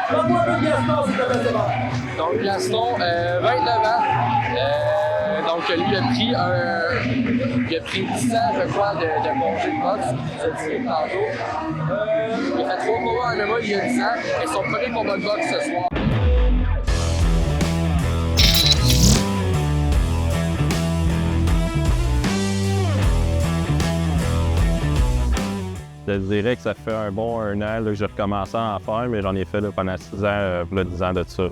Parle-moi un peu de Gaston, s'il te plaît, Stéphane. Donc Gaston, 29 ans. Donc lui, il a pris 10 ans, je crois, de congé de boxe. Je le disais tantôt. Il a fait 3 combats en MMA il y a 10 ans et son premier combat de boxe ce soir. Je dirais que ça fait un bon 1 an là, que j'ai recommencé à en faire, mais j'en ai fait là, pendant 6 ans, 10 ans de ça. Là.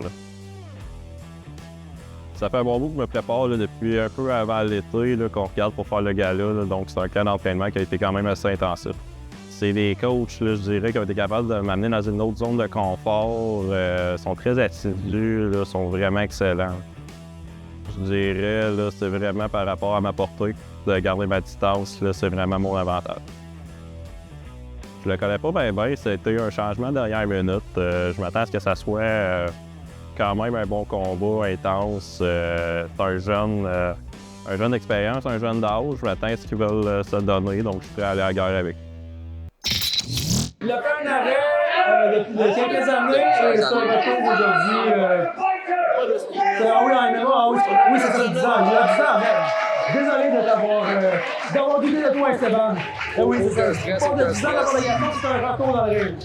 Ça fait un bon bout que je me prépare là, depuis un peu avant l'été qu'on regarde pour faire le gala. Là, donc c'est un camp d'entraînement qui a été quand même assez intensif. C'est des coachs, là, je dirais, qui ont été capables de m'amener dans une autre zone de confort. Sont très assidus, là, sont vraiment excellents. Je dirais, là, c'est vraiment par rapport à ma portée, de garder ma distance, là, c'est vraiment mon avantage. Je le connais pas bien, c'était un changement de dernière minute. Je m'attends à ce que ça soit quand même un bon combat, intense. C'est un jeune d'expérience, un jeune d'âge. Je m'attends à ce qu'ils veulent se donner, donc je suis prêt à aller à la guerre avec. Il a fait un arrêt depuis quelques années et c'est un retour aujourd'hui. Ah oui, en MMA, oui, c'est ça, 10 ans. Il y a 10 ans, merde. Désolé d'avoir douté de toi, Esteban. Oui, c'est ça. Stress, Pas de 10 ans d'avoir la Gaston, c'est un retour dans le ring.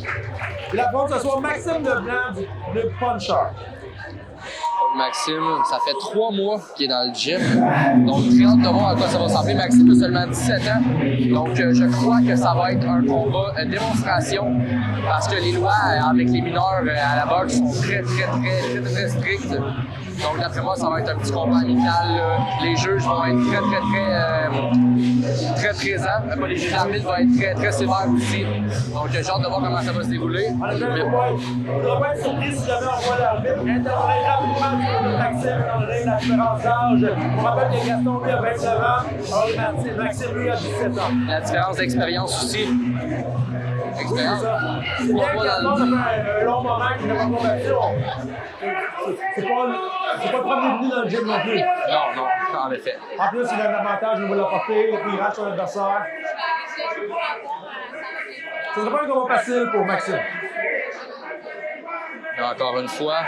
Il affronte ce soir Maxime Leblanc, le puncher. Maxime, ça fait 3 mois qu'il est dans le gym. Donc, très hâte de voir à quoi ça va ressembler. Maxime a seulement 17 ans. Donc, je crois que ça va être un combat, une démonstration. Parce que les lois avec les mineurs à la boxe sont très strictes. Donc, d'après moi, ça va être un petit combat amical. Là. Les juges vont être très présents. Les juges d'arbitre vont être très sévères aussi. Donc, j'ai hâte de voir comment ça va se dérouler. On ne doit pas être surpris si jamais on voit l'arbitre intervenir rapidement sur Maxime dans le ring, la différence d'âge. On rappelle que Gaston, lui, a 29 ans, alors Maxime, lui, a 17 ans. La différence d'expérience aussi. Expérience. C'est bien que Gaston, ça fait un long moment qu'il n'a pas combattu. C'est pas le premier venu dans le gym non plus. Non, en effet. En plus, il a un avantage au niveau de la portée, puis il rate son adversaire. Ce ne sera pas un combat facile pour Maxime. Et encore une fois,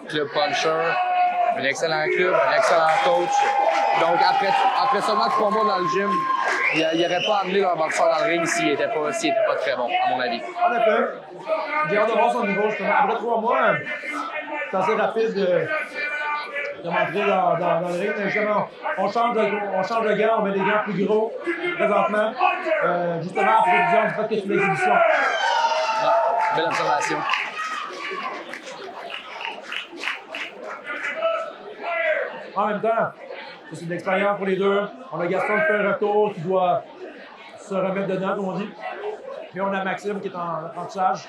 Club Puncher, un excellent club, un excellent coach. Donc après seulement 3 mois dans le gym, il n'aurait pas amené leur boxeur dans le ring s'il n'était pas très bon, à mon avis. En effet, j'ai hâte de voir son niveau. Après 3 mois, c'est assez rapide de m'entrer dans le ring. Mais justement, on change de gants, on met des gants plus gros présentement. Justement, en prévision du fait que c'est une exhibition. Belle observation. En même temps, c'est de l'expérience pour les deux. On a Gaston qui fait un retour, qui doit se remettre dedans, comme on dit. Puis on a Maxime qui est en apprentissage.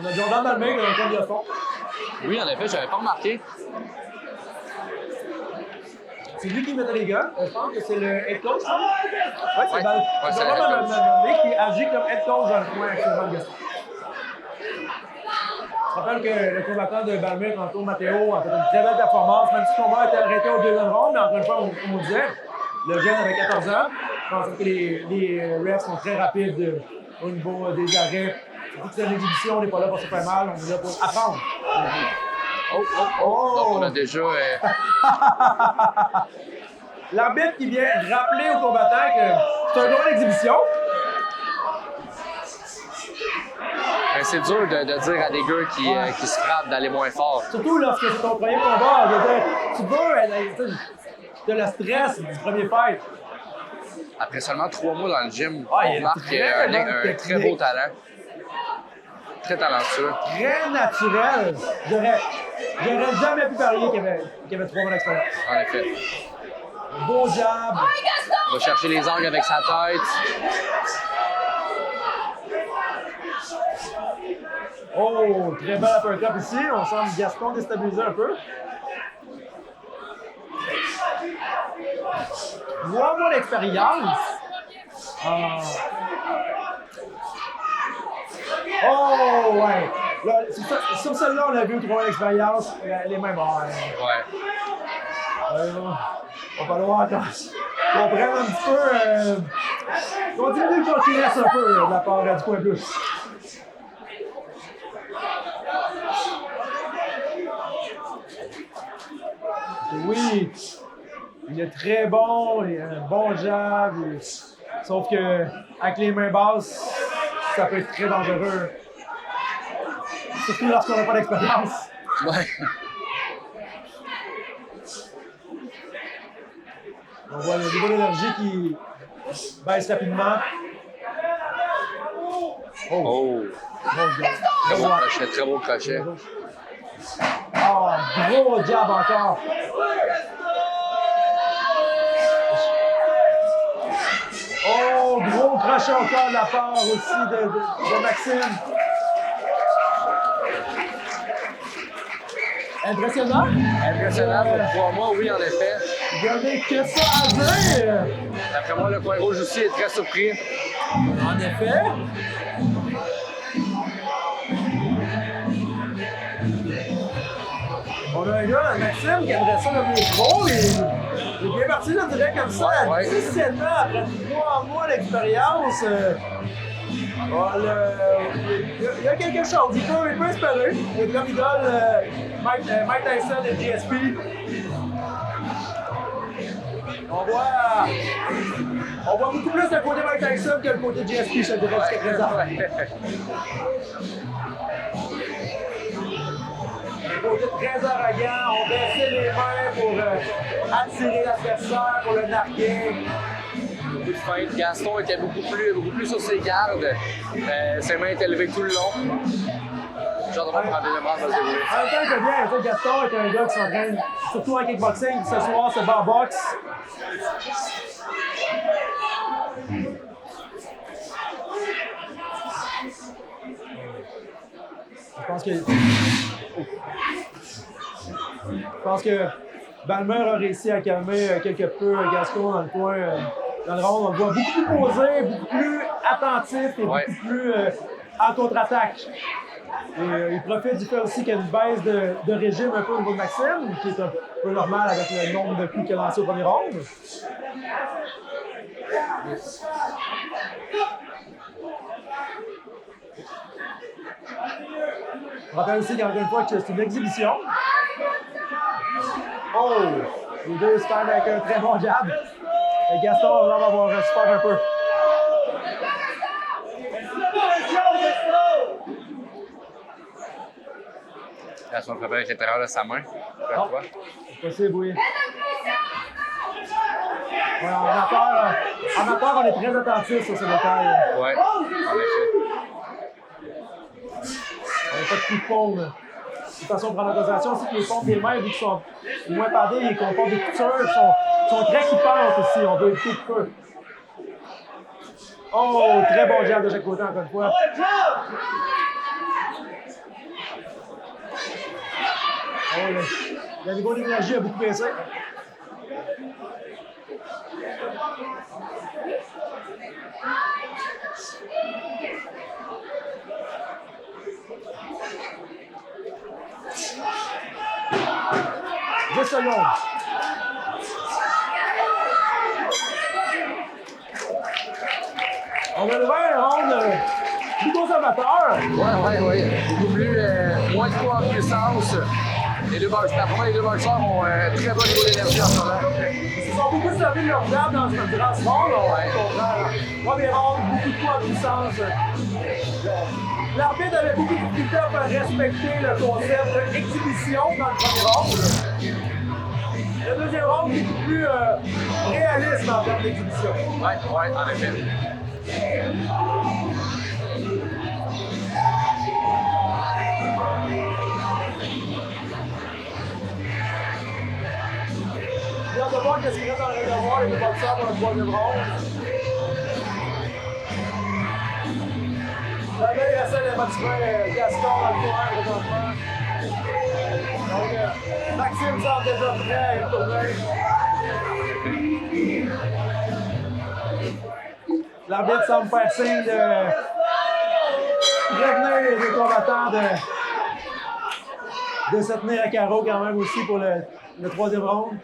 On a Jordan Dalmé dans le coin de Gaston. Oui, en effet, je n'avais pas remarqué. C'est lui qui mettait les gars. Je pense que c'est le head coach. Oui, c'est Jordan Dalmé qui agit comme head coach dans le coin actuellement de Gaston. Je rappelle que le combattant de Balmire, tantôt, Mathéo, a fait une très belle performance, même si le combat a été arrêté au deuxième round, mais encore une fois, comme on disait, le jeune avait 14 ans. Je pense que les refs sont très rapides au niveau des arrêts. Surtout que c'est une exhibition, on n'est pas là pour se faire mal, on est là pour apprendre. Donc on a déjà... L'arbitre qui vient rappeler aux combattants que c'est un combat d'exhibition. C'est dur de dire à des gars qui se frappent d'aller moins fort. Surtout lorsque c'est ton premier combat. Je veux dire, tu veux, tu as le stress du premier fight. Après seulement 3 mois dans le gym, on remarque un très beau talent. Très talentueux. Très naturel. J'aurais jamais pu parier qu'il y avait 3 mois d'expérience. En effet. Beau jab. Il va chercher les angles avec sa tête. Oh, très bel uppercut ici. On semble Gaston déstabiliser un peu. 3 mois d'expérience. Oh, ouais. Là, sur celle-là, on a vu 3 mois d'expérience. Les mêmes. Ouais. Va falloir qu'on prenne un petit peu. Qu'on diminue le coquiness un peu de la part du Point Plus. Oui, il est très bon, il a un bon jab. Sauf que avec les mains basses, ça peut être très dangereux. Surtout lorsqu'on n'a pas d'expérience. Ouais. On voit le niveau d'énergie qui baisse rapidement. Oh! Très beau crochet, très beau crochet. Ah, gros jab encore. Oh, gros crochet encore de la part aussi de Maxime. Impressionnant. Impressionnant pour 3 mois, oui, en effet. Regardez que ça à dire. D'après moi, le Coin Rouge aussi est très surpris. En effet. On a un gars, Maxime, qui aimerait ça devenir pro. Il est bien parti, je dirais, comme ça, à 17 ans, après 3 mois d'expérience. Il y a quelque chose, il peut espérer. Il y a comme idole Mike Tyson et GSP. On voit beaucoup plus le côté Mike Tyson que le côté GSP, je te dirais, jusqu'à présent. Un côté très arrogant, on baissait les mains pour attirer l'adversaire, pour le narguer. Beaucoup de feinte. Gaston était beaucoup plus sur ses gardes. Ses mains étaient levées tout le long. Genre de voir pour la deuxième round va se dérouler. En même temps, j'aime bien, Gaston est un gars qui s'entraîne, surtout en kickboxing. Ce soir, c'est bar box. Je pense que Balmer a réussi à calmer quelque peu Gaston dans le coin. Dans le round, on le voit beaucoup plus posé, beaucoup plus attentif et beaucoup plus en contre-attaque. Et il profite du fait aussi qu'il y a une baisse de régime un peu au niveau de Maxime, qui est un peu normal avec le nombre de coups qu'il a lancé au premier round. Je rappelle aussi qu'encore une fois que c'est une exhibition. Oh! Les deux se font avec un très bon jab. Et Gaston va avoir un super un peu. Gaston frappé avec l'intérieur de sa main. C'est possible, oui. Ouais, en amateur, on est très attentif sur ce détail. Oui, en effet. On n'a pas de coup de paume. De toute façon, on prend en considération aussi que les pompes des mains, vu qu'ils sont moins padés et qu'on porte des coutures, sont très coupantes aussi. On veut éviter le feu. Oh, très bon jab de chaque côté, encore une fois. Oh, le niveau d'énergie a beaucoup baissé. Deux secondes. On a ouvert un round plus conservateur. Oui. Beaucoup plus, moins de poids en puissance. Les deux boxeurs ont un très bon niveau d'énergie en ce moment. Ils se sont beaucoup servis de leur jab dans ce round. Premier round, beaucoup de poids en puissance. L'arbitre avait beaucoup de difficulté à faire respecter le concept d'exhibition dans le premier round. Le deuxième round est beaucoup plus réaliste en termes d'exhibition. Oui, en effet. J'ai hâte de voir qu'est-ce qu'il reste dans le réservoir et les boxeurs pour le troisième round. Là, il essaie de motiver Gaston dans le coin présentement. Donc, Maxime semble déjà prêt à retourner. L'arbitre semble faire signe de prévenir les combattants de se tenir à carreau quand même aussi pour le troisième round.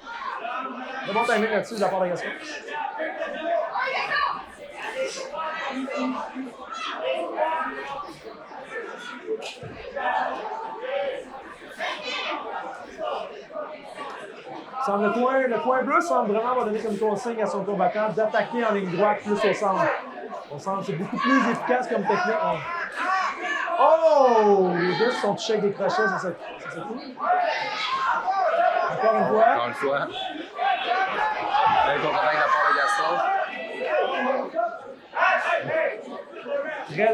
Le bon timing là-dessus de la part de Gaston. Le coin bleu semble vraiment avoir donné comme consigne à son combattant d'attaquer en ligne droite plus au centre. Au centre, c'est beaucoup plus efficace comme technique. Oh! Les deux se sont touchés avec des crochets, c'est cool. Encore une fois. Encore une fois. Un contre-attaque de la part de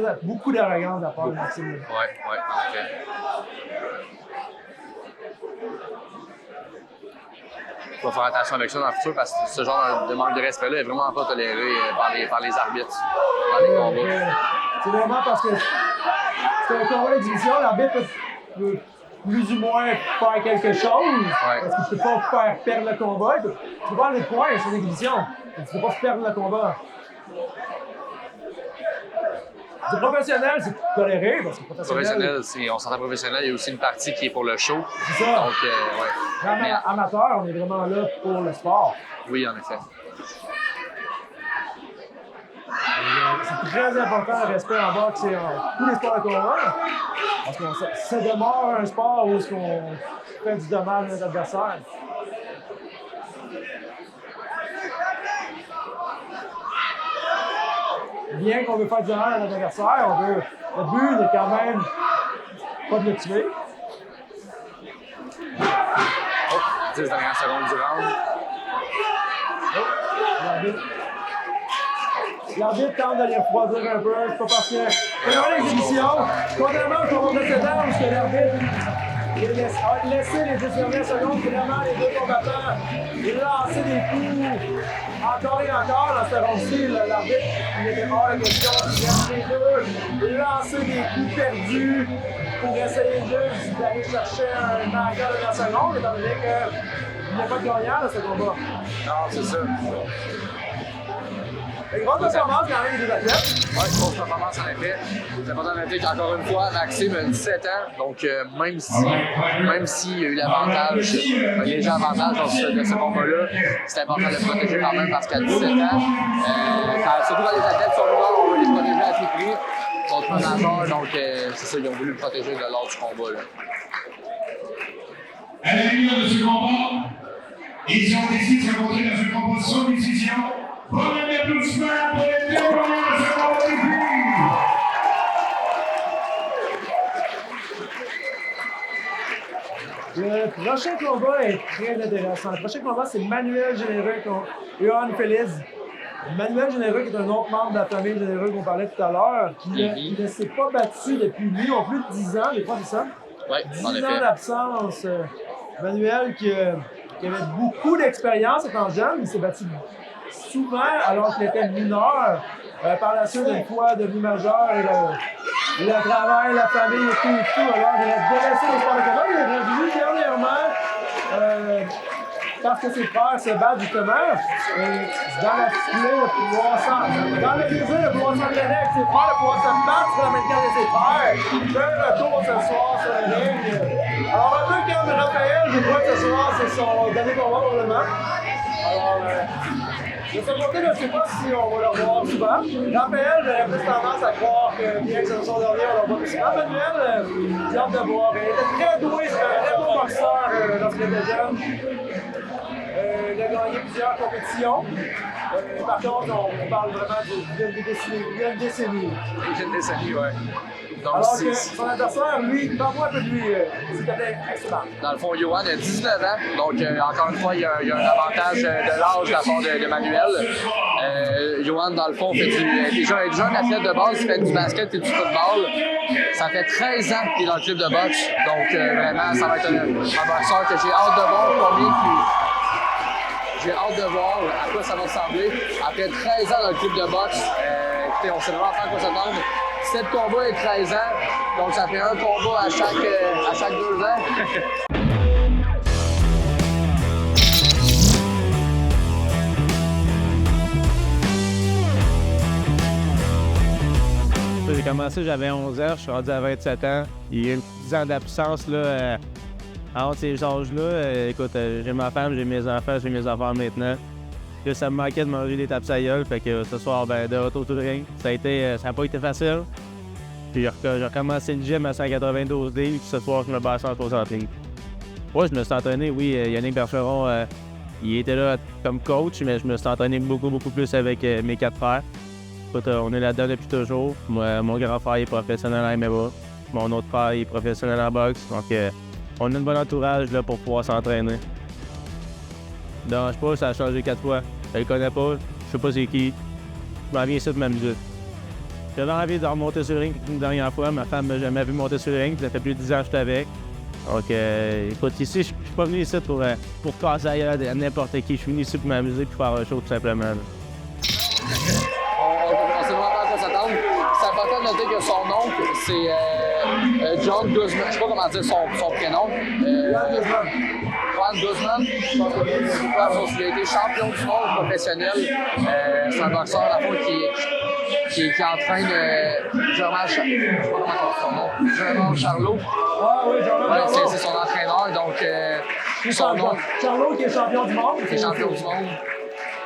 Gaston. Beaucoup d'arrogance de la part de Maxime. Ouais, en effet. Il faut faire attention avec ça dans le futur parce que ce genre de manque de respect-là est vraiment pas toléré par les arbitres dans les combats. C'est vraiment parce que c'est un combat d'exhibition, l'arbitre peut plus ou moins faire quelque chose. Parce qu'il ne peut pas faire perdre le combat. Tu peux pas aller de points, c'est une exhibition. Tu ne peux pas perdre le combat. C'est professionnel, c'est toléré parce que professionnel, on s'entend professionnel, il y a aussi une partie qui est pour le show. C'est ça. Donc, ouais. Mais amateur, on est vraiment là pour le sport. Oui, en effet. C'est très important le respect en boxe et en tous les sports de combat. Parce que ça demeure un sport où on fait du dommage à notre adversaire. Bien qu'on veut faire du dommage à notre adversaire, le but est quand même pas de le tuer. 10 dernières secondes du round. L'arbitre tente de les refroidir un peu, c'est pas parce que c'est vraiment l'exhibition. Contrairement au combat précédent où l'arbitre a laissé les 10 dernières secondes vraiment les deux combattants lancer des coups encore et encore dans ce round-ci. L'arbitre, il était hors de question de les deux lancer des coups perdus pour essayer d'aller chercher un knockout de la seconde, étant donné qu'il n'y a pas de gagnant dans ce combat. Non, c'est ça. Une grosse performance quand même des deux athlètes. Oui, grosse performance en effet. C'est important de noter qu'encore une fois, Maxime a 17 ans, donc même s'il y a eu l'avantage, un léger avantage dans ce combat-là, c'est important de le protéger quand même parce qu'à 17 ans, surtout quand les athlètes sont noirs, on veut les protéger à tout prix. Contre un nageur, donc c'est ça, ils ont voulu le protéger lors du combat. Là. À la lumière de ce combat, ils ont décidé de se montrer dans une composition de décision. Pour un applaudissement pour les deux premiers de ce combat des filles. Le prochain combat est très intéressant. Le prochain combat, c'est Manuel Généreux contre Johan Félix. Manuel Généreux, qui est un autre membre de la famille Généreux qu'on parlait tout à l'heure, qui ne s'est pas battu depuis lui non plus de 10 ans, je crois, c'est ça? Oui, en 10 effet. ans d'absence. Manuel, qui avait beaucoup d'expérience étant jeune, il s'est battu souvent alors qu'il était mineur. Par la suite, une fois devenu majeur, et le travail, la famille et tout, alors il a délaissé les sports de combat. Il est revenu dernièrement parce que ses frères se battent justement dans la foulée de pouvoir dans le désir de pouvoir s'entraîner avec ses frères, de pouvoir se battre sur la même carte de ses frères. Fait un retour ce soir sur le ring. Alors un peu comme Raphaël, je crois que ce soir c'est son dernier combat probablement. Alors de ce côté, je ne sais pas si on va le revoir souvent. Raphaël, j'aurais plus tendance à croire que bien que ce soit dernier, on le voit plus souvent. Manuel, j'ai hâte de voir. Il était très doué, c'est un très bon boxeur lorsqu'il était jeune. Il a gagné plusieurs compétitions. Par contre, on parle vraiment d'une décennie. Une décennie, oui. Donc, alors que son adversaire, lui, parle-moi un peu de lui, c'était excellent. Dans le fond, Johan a 19 ans, donc encore une fois, il y a un avantage de l'âge de la part de Manuel. Johan, dans le fond, est déjà un athlète de base, il fait du basket et du football. Ça fait 13 ans qu'il est dans le club de boxe, donc vraiment, ça va être un boxeur que j'ai hâte de voir J'ai hâte de voir à quoi ça va ressembler. Après 13 ans dans le club de boxe, écoutez, on sait vraiment pas à quoi s'attendre. 7 combats et 13 ans, donc ça fait un combat à chaque 2 ans. J'ai commencé, j'avais 11 ans, je suis rendu à 27 ans. Il y a eu 10 ans d'absence là, Entre ces âges-là, écoute, j'ai ma femme, j'ai mes enfants, j'ai mes affaires maintenant. Là, ça me manquait de manger des tapes à gueule, fait que ce soir, de retour sur le ring, ça n'a pas été facile. Puis j'ai recommencé le gym à 192 livres, puis ce soir, je me bats à 160 livres. Moi, je me suis entraîné, oui, Yannick Bergeron, il était là comme coach, mais je me suis entraîné beaucoup plus avec mes 4 frères. Écoute, on est là-dedans depuis toujours. Moi, mon grand frère est professionnel en MMA. Mon autre frère est professionnel en boxe. Donc, on a un bon entourage là, pour pouvoir s'entraîner. Non, je sais pas, ça a changé 4 fois. Je le connais pas, je sais pas c'est qui. Je m'en viens ici de m'amuser. J'avais envie de remonter sur le ring une dernière fois. Ma femme m'a jamais vu monter sur le ring. Ça fait plus de 10 ans que je suis avec. Donc, écoute, ici, je suis pas venu ici pour casser ailleurs à n'importe qui. Je suis venu ici pour m'amuser et pour faire un show, tout simplement. Là. On sait vraiment pas à quoi s'attendre. C'est important de noter que son oncle, c'est John Guzman. Je sais pas comment dire son prénom. Juan Guzman. Il a été champion du monde professionnel. C'est un boxeur à la fois qui entraîne Germain Charlot. Ah oui, Germain Charlot. C'est son entraîneur. Donc, Charlot qui est champion du monde. Qui est champion du monde.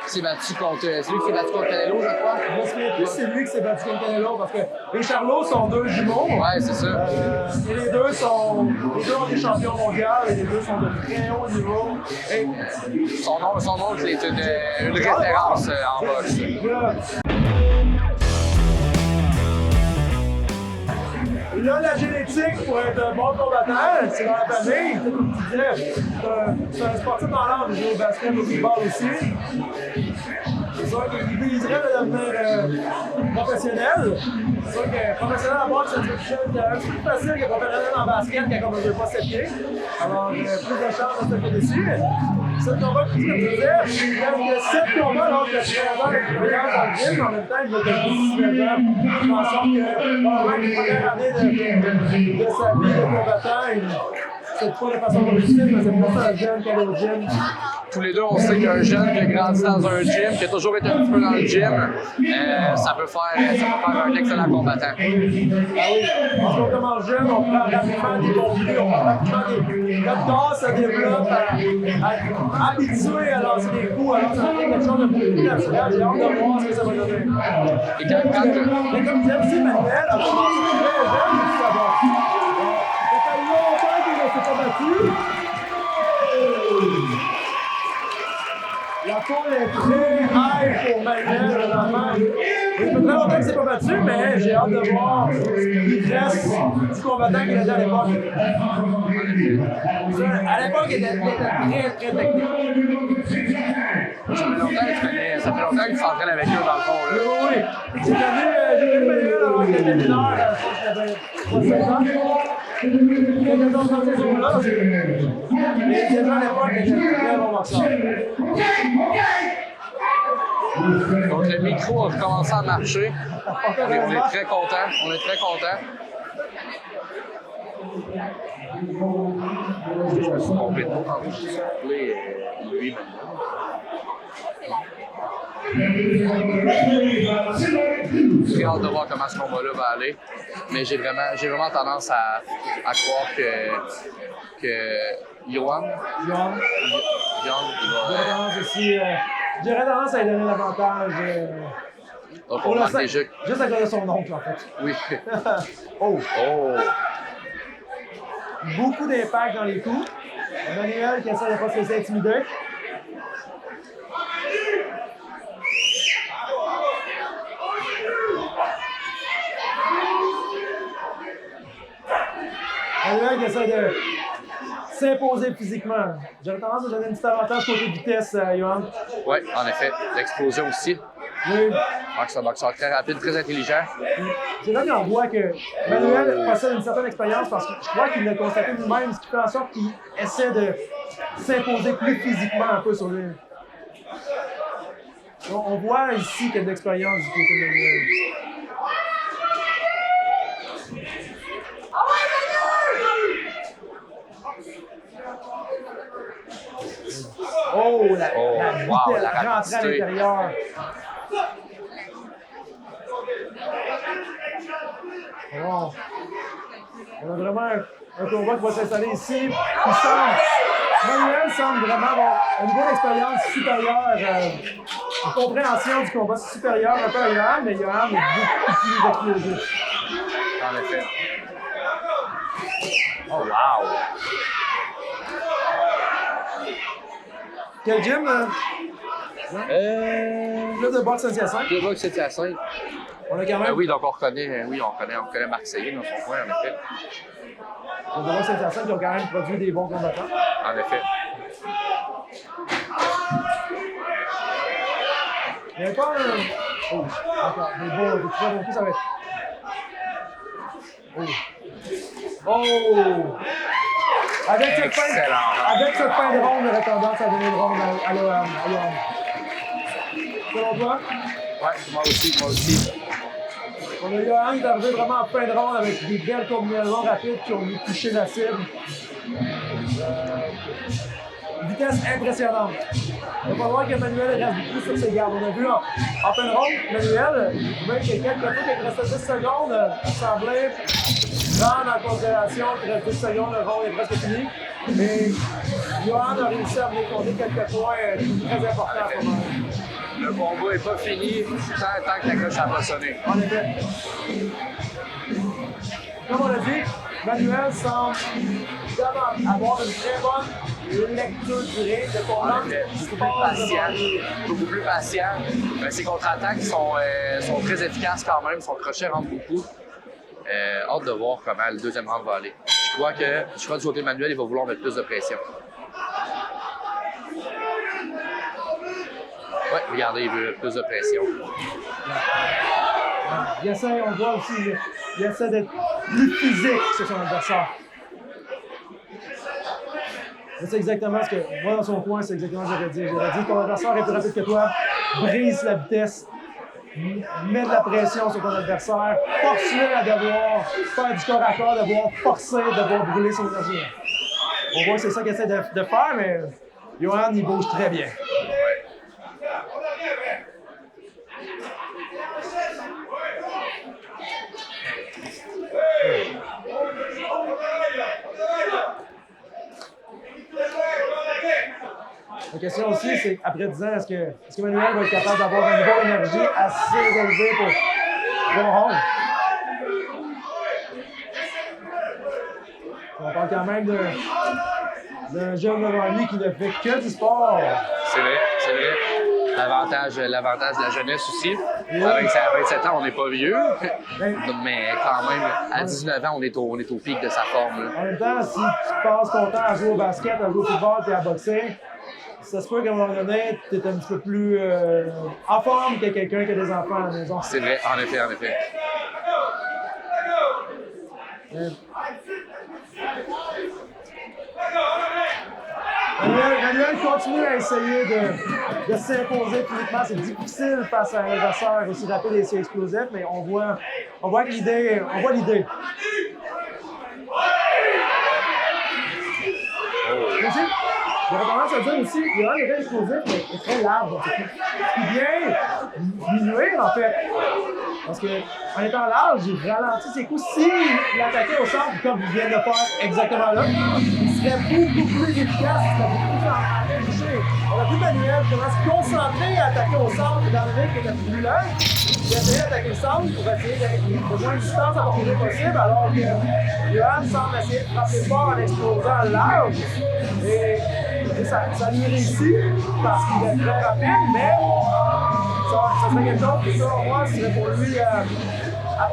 C'est lui qui s'est battu contre Canelo, je crois. Je me souviens plus, c'est lui qui s'est battu contre Canelo parce que les Charlots sont 2 jumeaux. Ouais, c'est ça. Et les deux ont été champions mondiaux et les deux sont de très haut niveau. Et son oncle est une référence en boxe. Là, la génétique pour être un bon combattant, c'est dans la famille. Comme tu disais, c'est un sportif dans l'âme, il joue au basket, au football aussi. C'est sûr qu'il viserait de devenir professionnel. C'est sûr que professionnel en boxe, c'est un petit peu plus facile que professionnel en basket quand on ne veut pas 7 pieds. Alors, plus de chances de se faire dessus. C'est le combat, comme tu disais, il reste 7 combats lors de 13 ans d'expérience dans le gym, mais en même temps, il va devenir 19 ans. Je pense que probablement les premières années de sa vie de combattant, c'est pas de façon positive, mais c'est plus un jeune qui est au gym. Tous les deux, on sait qu'un jeune qui a grandi dans un gym, qui a toujours été un petit peu dans le gym, ça peut faire un excellent combattant. Ah oui, parce qu'on commence jeune, on prend rapidement des bons coups, on prend rapidement notre corps se développe à être habitué à lancer des coups, alors ça devient quelque chose de beaucoup plus naturel. J'ai hâte de voir ce que ça va donner. Et Mais comme disait aussi Manuel, on commence très jeune, mais ça va. Ça fait longtemps qu'il ne s'est pas battu. La foule est très high pour Manuel, vraiment. Il fait très longtemps qu'il ne s'est pas battu, mais j'ai hâte de voir il reste du combattant qu'il était à l'époque. À l'époque, il était très technique. Ça fait longtemps qu'il s'entraîne avec eux, dans le fond. Là. Oui. J'ai connu Manuel avant qu'il était mineur, je pense qu'il avait 16 ans. Il était dans ces jours-là. Mais déjà à l'époque, il était très bon boxeur. Donc le micro a commencé à marcher. On est très contents. On est très contents. Je me suis trompé de mot quand je suis appelé lui maintenant. J'ai hâte de voir comment ce combat-là va aller. Mais j'ai vraiment tendance à croire que Johan, J'aurais tendance à lui donner l'avantage. donc on marque déjà. Juste à cause de son oncle, en fait. Oui. Oh! Oh! Beaucoup d'impact dans les coups. Manuel qui essaie de ne pas se laisser intimider. Manuel qui essaie de s'imposer physiquement. J'aurais tendance à donner un petit avantage côté vitesse, Johan. Oui, en effet. L'explosion aussi. Oui. C'est un boxeur très rapide, très intelligent. C'est là qu'on voit que Manuel possède une certaine expérience parce que je crois qu'il l'a constaté lui-même, ce qui fait en sorte qu'il essaie de s'imposer plus physiquement un peu sur lui. Donc, on voit ici qu'il y a de l'expérience du côté de Manuel. Oh, la vitesse, la rentrée à l'intérieur. Oh. On a vraiment un combat qui va s'installer ici. Manuel semble vraiment avoir un niveau d'expérience supérieur, une compréhension du combat supérieur un peu à Johan, mais Johan est beaucoup plus explosif. En effet. Oh, wow! Quel gym? Club de boxe 7-5. Le box 7 à 5. On a quand même. Oui, donc on reconnaît Marseillais dans son coin, en effet. Le de boxe 7-5 qui ont quand même produit des bons combattants. En effet. Il n'y avait pas un. Oh, d'accord. Des très bons coups, ça va être. Oh! Oh! Avec cette fin de ronde, il aurait tendance à donner le ronde à Johan. Selon toi? Ouais, moi aussi. On a Johan qui est arrivé vraiment en fin de ronde avec des belles combinaisons rapides qui ont mis toucher la cible. Vitesse impressionnante. Il va falloir que Manuel reste beaucoup sur ses gardes. On a vu en fin de ronde, Manuel, même qu'il y a quelques fois qu'il restait 10 secondes, il semblait prendre en considération qu'il reste 10 secondes, le ronde est presque fini. Mais Johan a réussi à venir compter quelques points très importants à ce moment. Le combat n'est pas fini tant que la cloche n'a pas sonné. En effet. Comme on l'a dit, Manuel semble avoir une très bonne lecture du ring de combat. Beaucoup plus patient. Ses contre-attaques sont très efficaces quand même, son crochet rentre beaucoup. Hâte de voir comment le deuxième round va aller. Je crois que du côté de Manuel, il va vouloir mettre plus de pression. Oui, regardez, il veut plus de pression. Il essaie, on voit aussi, il essaie d'être plus physique sur son adversaire. C'est exactement ce que, moi dans son coin, c'est exactement ce que j'aurais dit. J'aurais dit que ton adversaire est plus rapide que toi, brise la vitesse, mets de la pression sur ton adversaire, force-le à devoir faire du corps à corps, devoir forcer, devoir brûler son énergie. On voit que c'est ça qu'il essaie de faire, mais Johan, il bouge très bien. La question aussi, c'est après 10 ans, est-ce que Manuel va être capable d'avoir un niveau d'énergie assez élevé pour le ronde? On parle quand même d'un jeune devant lui qui ne fait que du sport. C'est vrai. L'avantage de la jeunesse aussi. Oui. Avec 27 ans, on n'est pas vieux. Mais quand même, à 19 ans, on est au pic de sa forme. Là. En même temps, si tu passes ton temps à jouer au basket, à jouer au football et à boxer, ça se peut qu'à un moment donné, tu es un petit peu plus en forme que quelqu'un qui a des enfants à la maison. C'est vrai, en effet. Manuel continue à essayer de s'imposer physiquement. C'est difficile face à un adversaire aussi rapide et aussi explosif, mais on voit l'idée. J'aurais tendance à dire aussi, il y a un effet explosif, mais il est très large. Ce qui vient nuire, en fait. Parce qu'en étant large, il ralentit ses coups. S'il attaquait au centre, comme il vient de faire exactement là, il serait beaucoup plus efficace, il serait beaucoup plus en toucher. On a vu Manuel comment se concentrer à attaquer au centre dans le ring qui était plus lent. Il a essayé d'attaquer le centre pour essayer d'être le moins de distance à portée possible, alors que Johan semble essayer de frapper fort en explosant large. Et ça lui réussit parce qu'il est très rapide, mais ça serait quelque chose qui, selon moi, serait pour lui à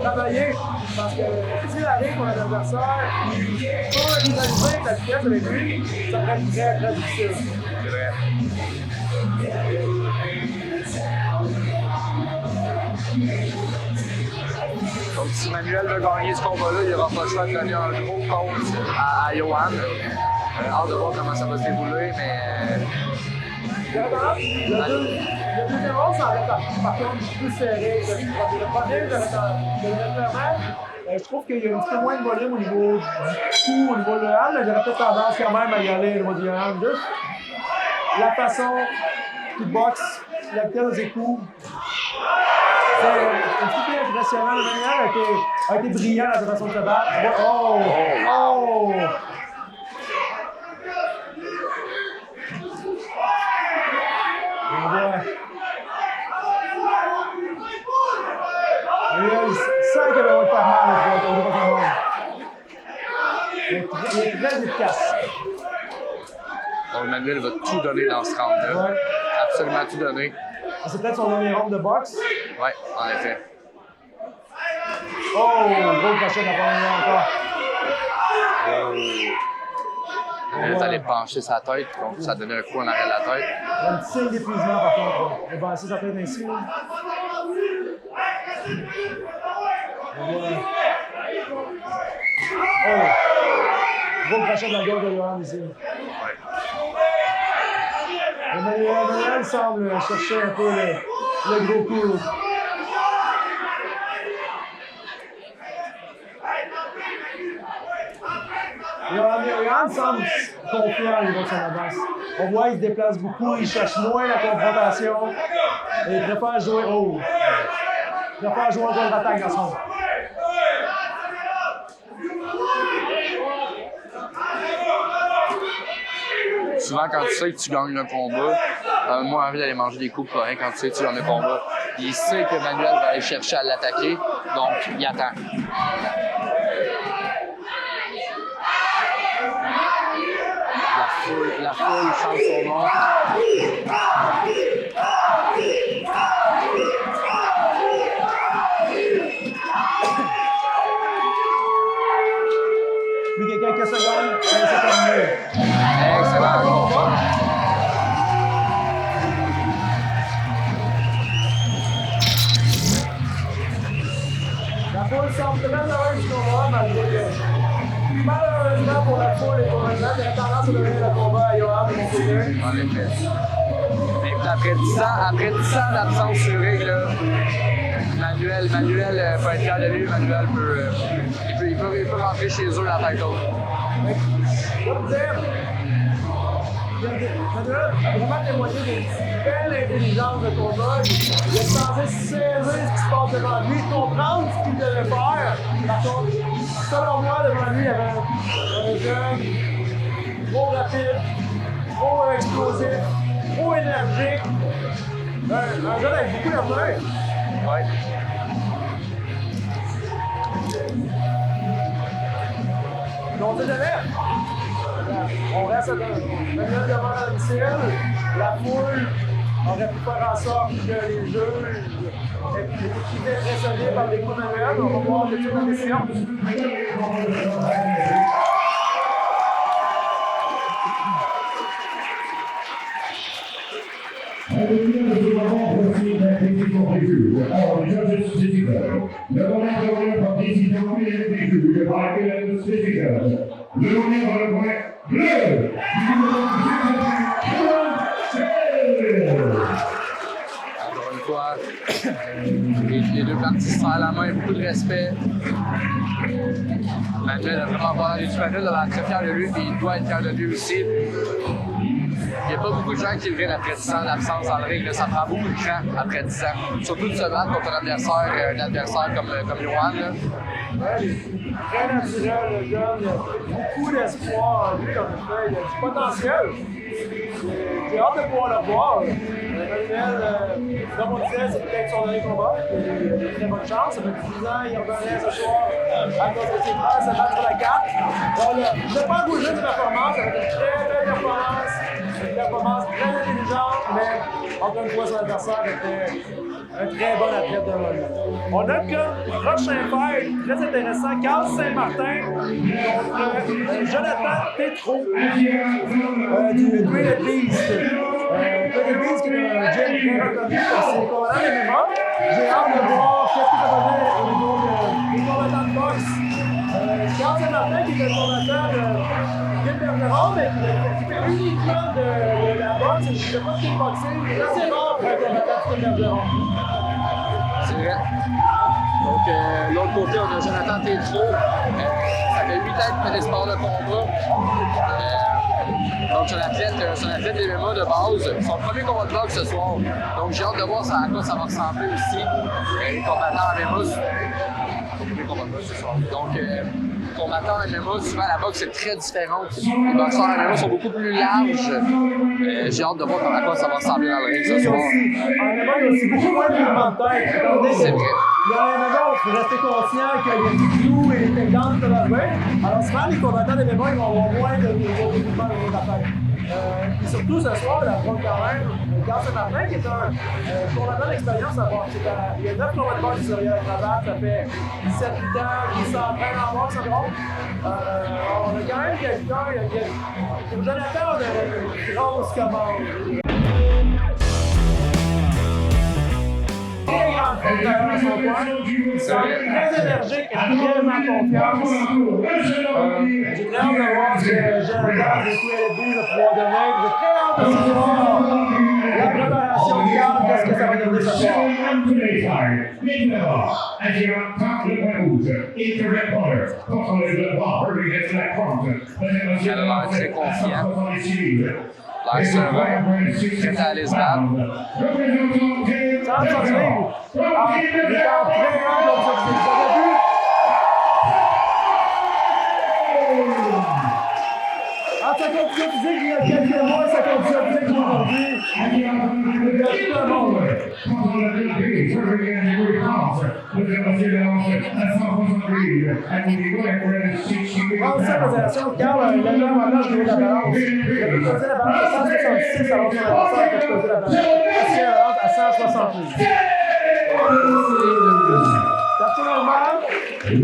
travailler. Parce que s'il arrive pour un adversaire, pour rivaliser avec la vitesse avec lui, ça serait très, très difficile. C'est vrai. Donc, si Manuel veut gagner ce combat-là, il n'aura pas le choix de donner un gros compte à Johan. Hâte de voir comment ça va se dérouler, mais. Le deuxième round semblait par contre plus serré. Le premier, je trouve qu'il y a un petit peu moins de volume au niveau du coup, au niveau de Johan, mais j'aurais peut-être tendance quand même à y aller au niveau de Johan. Juste la façon qu'il boxe, la vitesse de ses coups, un petit peu impressionnant. Le manière a été brillant dans sa façon de se battre. Oh! Oh! On voit. Il sent qu'il va faire mal au droit monde. Il est très efficace. Donc, Manuel va tout donner dans ce round-là. Ouais. Absolument tout donner. C'est peut-être son dernier round de boxe. Oui, en effet. Oh! Gros crochet de la première encore. Manuel est allé pencher sa tête, donc ça donnait un coup en arrière de la tête. Il y a un petit signe d'épuisement par contre. Il va baisser sa tête ainsi. Là. Oh! Gros crochet de la gueule de Johan ici. Emmanuel semble chercher un peu le gros coup. Johan semble confiant au niveau de son avance. On voit qu'il se déplace beaucoup, il cherche moins la confrontation. Et il préfère jouer haut. Il préfère jouer en contre-attaque dans son. Souvent, quand tu sais que tu gagnes le combat, moi, j'ai envie d'aller manger des coups pour rien quand tu sais que tu gagnes le combat. Il sait que Manuel va aller chercher à l'attaquer, donc il attend. La foule chante son nom. Plus que quelques secondes, et c'est terminé. Excellent combat. La foule semble très heureuse du combat, malgré que, malheureusement pour la foule et pour le match, il y a tendance à donner le combat à Johan de mon côté. En effet. Mais après 10 ans d'absence sur ring, là, Manuel peut être fier de lui. Manuel peut rentrer chez eux la tête haute. Je dois vous dire, Manuel a vraiment témoigné d'une belle intelligence de combat. Il est censé saisir ce qui se passe devant lui, comprendre ce qu'il devait faire. Par contre, selon moi, devant lui, il y avait un jeune, trop rapide, trop explosif, trop énergique. Un jeune avec beaucoup d'avenir. Ouais. Mais on ne sait jamais. On reste Manuel devant la domicile. La foule aurait pu faire en sorte que les juges étaient impressionnés par les coups de Manuel. On va voir tout de suite la décision. Alors, les judges physical. Le moment de l'honneur par décision unanime des juges par Hélène Physical. Le honneur par le point bleu. Encore une fois, les deux parties se serrent la main, beaucoup de respect. Manuel a vraiment pas l'air du Manuel, a l'air très fier de lui, puis il doit être fier de lui aussi. Il n'y a pas beaucoup de gens qui reviennent après 10 ans d'absence dans le ring. Là, ça prend beaucoup de cran après 10 ans. Surtout de se battre contre un adversaire comme Johan. Là. Ouais, très naturel, le jeune. Il a beaucoup d'espoir en lui, en effet. Il a du potentiel. J'ai hâte de pouvoir le voir. Manuel, comme on disait, c'est peut-être son dernier combat. Il a de très bonne chance. Ça fait 10 ans, il revenait ce soir à cause de ses frères, se battre sur la carte. Donc, il n'a pas bougé de performance. Ça va être une très belle performance. Une performance très intelligente, mais encore une fois, son adversaire était un très bon athlète devant lui. On a comme prochain fight très intéressant, Carl Saint-Martin contre Jonathan Tétrault du Great Beast. Great Beast qui est un gym très reconnu pour ses combats de MMA. J'ai hâte de voir qu'est-ce que ça va donner au niveau des combattants de boxe. Carl Saint-Martin qui est un combattant de Bergeron, mais qui fait uniquement de la boxe, et je ne sais pas si c'est boxing, c'est assez rare pour un combattant de Bergeron. C'est vrai. Donc, l'autre côté, on a Jonathan Tétrault. Ça fait 8 ans qu'il fait des sports de combat. Donc, c'est un athlète des MMA de base. Son premier combat de boxe ce soir. Donc, j'ai hâte de voir à quoi ça va ressembler aussi. Les combattants en MMA, son premier combat de boxe ce soir. Donc, combattants en MMA, souvent la boxe est très différente. Les boxeurs en MMA sont beaucoup plus larges. J'ai hâte de voir à quoi ça va ressembler dans le ring ce soir. En MMA, il y a aussi beaucoup moins de mouvements de tête. C'est vrai. Dans les MMA, il faut rester conscient qu'il y a des clous et des takedowns de la main. Alors souvent, les combattants de MMA, ils vont avoir moins de mouvements de la tête. Et surtout ce soir, la front quand même, Carl Saint-Martin, qui est un combattant d'expérience à voir. Il y a 9 combats de boxe sur Yann Rabat, ça fait 17-8 ans qu'il s'entraîne en boxe environ. On a quand même quelqu'un, pour Jonathan, on a une grosse commande. Très grande confiance en son poids. Très énergique et très en confiance. J'ai très hâte de voir ce que Jonathan de QLB va pouvoir donner. J'ai très hâte de voir la préparation de Carl, qu'est-ce que ça va donner ce soir. Elle a l'air très confiant. L'air serein, prêt à aller se battre. Ça va sortir. Il est en très grande objectif. Ça va plus. Ah, sa condition physique, il y a quelques mois, sa condition physique aujourd'hui. Il y a tout le monde. Prends ça, présentation, Carl a eu l'avantage de la balance. Il a pu poser la balance à 166 alors que son adversaire a pu poser la balance à 168. Personnellement, le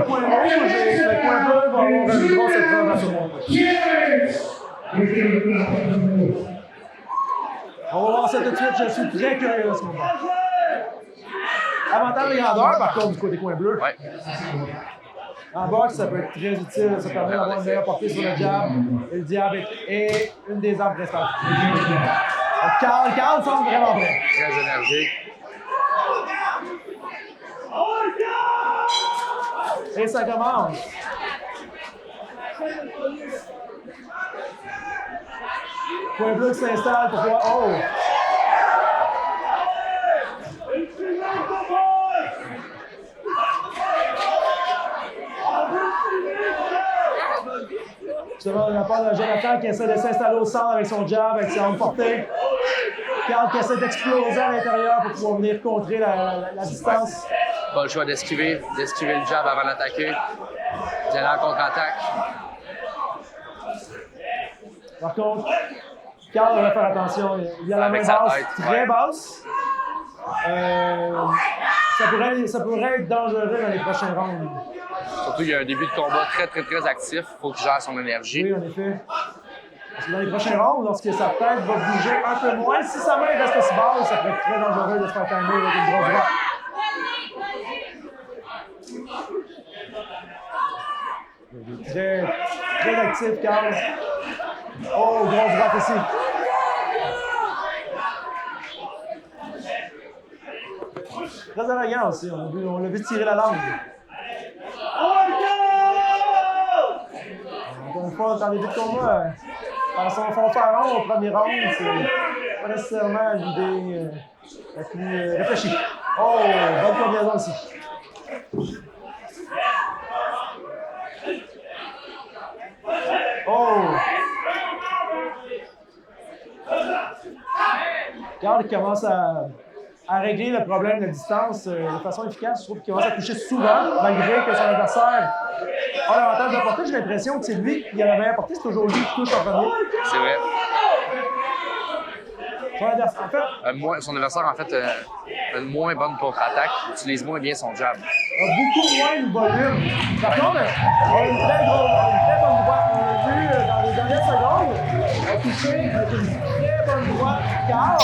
point rouge et le point bleu vont avoir une grosse épreuve à ce moment. On va voir ça tout de suite, je suis très curieux à ce moment. Avantage de grandeur, par contre, du côté coin bleu. Ouais. En boxe, ça peut être très utile, ça permet d'avoir une meilleure portée sur le jab. Et le jab est une des armes restantes. Carl semble vraiment prêt. Très énergique. Et ça commence. Point bleu qui s'installe pour pouvoir. Oh! Justement, de la part de Jonathan qui essaie de s'installer au centre avec son jab, avec ses armes portées. Carl qui essaie d'exploser à l'intérieur pour pouvoir venir contrer la distance. Pas le choix d'esquiver le jab avant d'attaquer. D'y aller en contre-attaque. Par contre, Carl va faire attention. Il a la main Avec sa basse, tête, très ouais. basse. Ça pourrait être dangereux dans les prochains rounds. Surtout qu'il y a un début de combat très actif. Il faut qu'il gère son énergie. Oui, en effet. Parce que dans les prochains rounds, lorsque sa tête va bouger un peu moins, si sa main reste aussi basse, ça peut être très dangereux de se faire timer avec une grosse droite. Très actif, Carl. Oh, grosse droite ici. Très élégant aussi, on l'a vu tirer la langue. Encore une fois, dans les début de combat, par son fanfaron au premier round, c'est pas nécessairement l'idée la plus réfléchie. Oh, bonne combinaison ici. Oh! Carl commence à régler le problème de distance de façon efficace. Je trouve qu'il commence à toucher souvent, malgré que son adversaire a l'avantage de portée. J'ai l'impression que c'est lui qui a la meilleure portée. C'est toujours lui qui touche en premier. C'est vrai. Son adversaire, Son adversaire, a une moins bonne contre-attaque, utilise moins bien son jab. a beaucoup moins de volume. Par contre, il a une très bonne droite. On l'a vu dans les dernières secondes. Il a touché avec une très bonne droite Carl.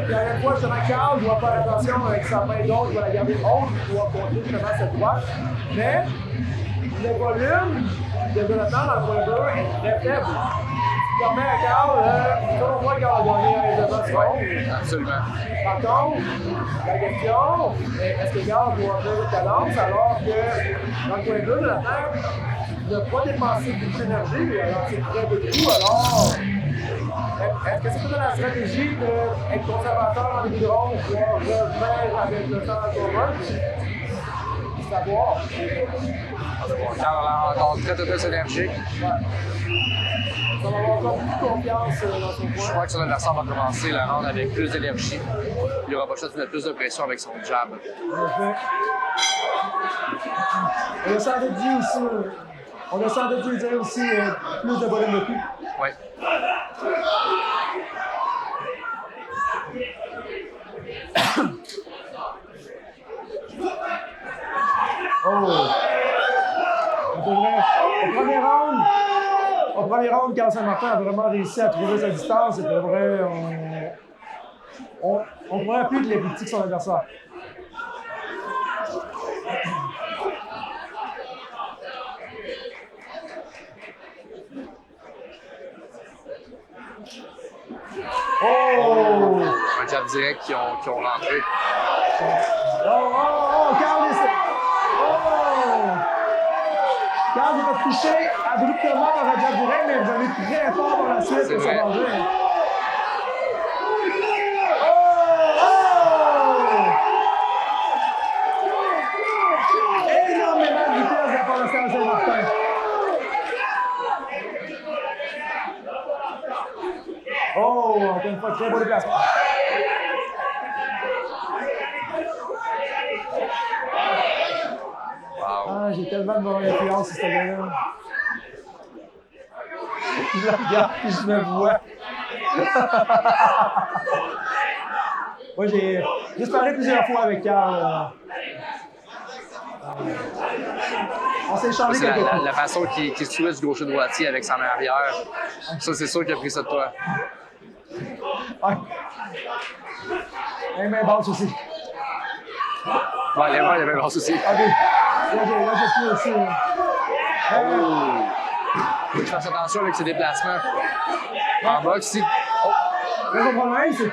Puis à la fois, justement, Carl doit faire attention avec sa main gauche, il va la garder haute pour pouvoir contrer justement cette droite. Mais le volume de Jonathan dans le point bleu est très faible. permet à Carl, selon moi, Carl a gagné un événement sur ronde. Absolument. Par contre, la question, est-ce que Carl doit faire une cadence alors que dans le coin bleu de la table, il n'a pas dépensé beaucoup d'énergie, alors c'est très peu de coups, alors est-ce que c'est pas la stratégie d'être conservateur dans les début de ronde pour revenir avec le temps à commun? C'est à voir. Carl a encore très énergique. Ouais. Ça va avoir encore beaucoup de confiance dans son Je point. crois que son adversaire va commencer la ronde avec plus d'énergie. Il n'y aura pas le choix de mettre plus de pression avec son jab. En effet. On a sans doute dit aussi, on a sans doute dû dire aussi plus de volume de coups. Oui. Oh! Au premier round, Carl Saint-Martin a vraiment réussi à trouver sa distance. Et pour vrai, on pourrait plus qu'il est plus petit que son adversaire. Oh! Un jab direct qui ont rentré. Carl est... Oh! Carl va toucher abruptement par la jab direct, mais il va aller très fort par la suite pour se venger. Énormément de vitesse de la part de Carl Saint-Martin. Oh, encore une fois, très beau déplacement. Wow. Ah, j'ai tellement de mauvaise influence sur ce gars-là. Je le regarde et je me vois. Moi, j'ai parlé plusieurs fois avec Carl. On s'est échangé C'est quelques coups. la façon qu'il switch gaucher-droitier avec sa main arrière. Ça, c'est sûr qu'il a pris ça de toi. Ouais. Et main basse aussi. Bon, les mains, il y avait un souci. OK. Là, j'ai plus aussi. Faut que je fasse attention avec ses déplacements. En boxe, si. Le problème, c'est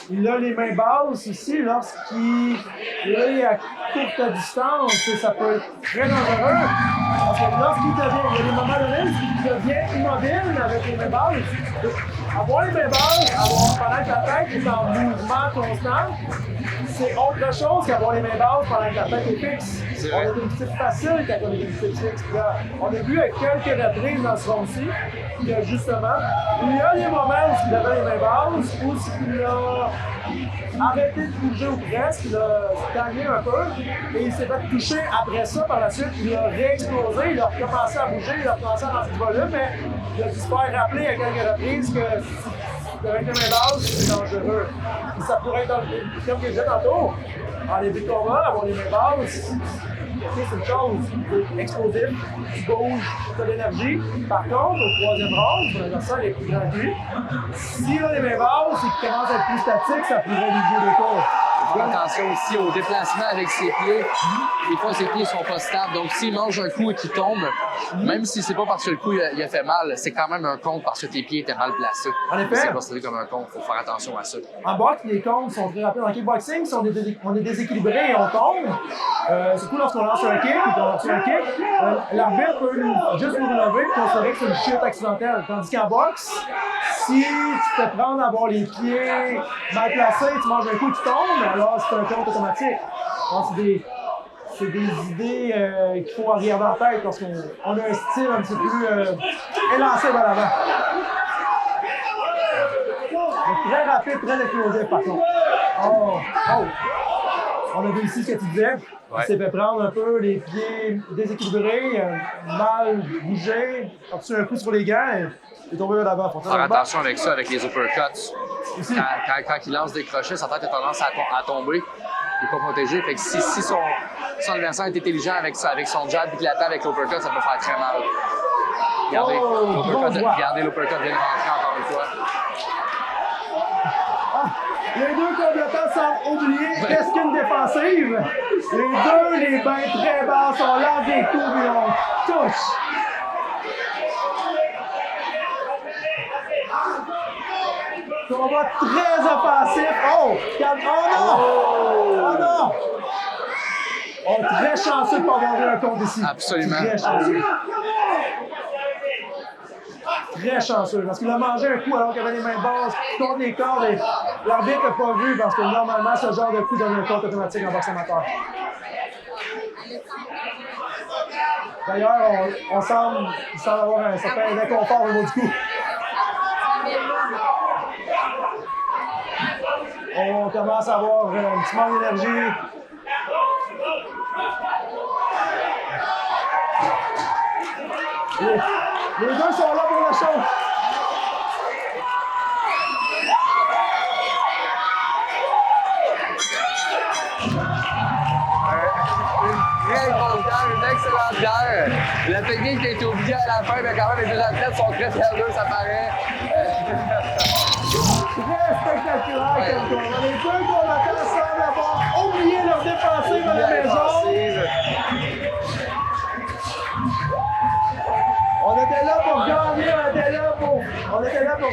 qu'il a les mains basses aussi lorsqu'il est à courte distance. Ça peut être très dangereux. Parce que lorsqu'il devient, il y a des moments donnés où il devient immobile avec les mains basses. Avoir les mains basses, pendant que la tête est en mouvement constant, c'est autre chose qu'avoir les mains basses pendant que la tête est fixe. C'est On vrai. a une petite facile quand on est une petite fixe. Là, on a vu avec quelques reprises dans ce round-ci que justement, il y a des moments où il avait les mains basses, où il a arrêté de bouger ou presque, il a stagné un peu et il s'est fait toucher après ça. Par la suite, il a réexplosé, il a recommencé à bouger, il a recommencé à lancer du volume, mais il a dû se faire rappeler à quelques reprises que avec les mains basses, c'est dangereux. Et ça pourrait être, comme je disais tantôt, en début de combat, avoir les mains basses, c'est une chose explosive, tu bouges, tu as de l'énergie. Par contre, au troisième round, pour l'adversaire est plus grand que lui, s'il a les mains basses et qu'il commence à être plus statique, ça pourrait lui jouer des tours. Faire attention aussi au déplacement avec ses pieds. Des fois, ses pieds sont pas stables. Donc, s'il mange un coup et qu'il tombe, même si c'est pas parce que le coup il a fait mal, c'est quand même un compte parce que tes pieds étaient mal placés. En effet. C'est considéré comme un compte. Il faut faire attention à ça. En boxe, les comptes sont très rapides. En kickboxing, si on est déséquilibré et on tombe, surtout lorsqu'on lance un kick ou qu'on lance un kick, l'arbitre peut juste nous relever et considérer que c'est une chute accidentelle. Tandis qu'en boxe, si tu te fais prendre à avoir les pieds mal placés, tu manges un coup, tu tombes, alors c'est un compte automatique. Donc, c'est des idées qu'il faut regarder en tête lorsqu'on a un style un petit peu plus élancé vers l'avant. Mais très rapide, très explosif par contre. Oh! On a vu ici ce que tu disais. Ouais. Il s'est fait prendre un peu les pieds déséquilibrés, mal bougé, a reçu un coup sur les gants. Il est tombé vers l'avant. Faire attention avec ça, avec les uppercuts. Ici. Quand il lance des crochets, sa tête a tendance à tomber. Il n'est pas protégé. Fait que si son adversaire est intelligent avec son jab et qu'il attend avec l'uppercut, ça peut faire très mal. Regardez l'uppercut vient de rentrer encore une fois. Les deux combattants semblent oublier qu'est-ce qu'une défensive. Les deux, les mains très basses, on lance des coups et on touche. Combat très offensif. Oh! Calme. Oh non! Oh non! Oh, très chanceux de ne pas avoir eu un compte ici. Absolument. Très chanceux. Très chanceux, parce qu'il a mangé un coup alors qu'il avait les mains basses contre les cordes et l'arbitre n'a pas vu parce que normalement, ce genre de coup donne un compte automatique en boxe amateur. D'ailleurs, il semble avoir un certain inconfort au niveau du coup. On commence à avoir un petit manque d'énergie. Les deux sont là pour la show. Une très bonne guerre, une excellente guerre. La technique a été oubliée à la fin, mais quand même, les deux athlètes sont très fiers d'eux, ça paraît. Très spectaculaire comme combat. Les deux combattants semblent avoir oublié leur défensive à la maison. On était là pour gagner, on était là pour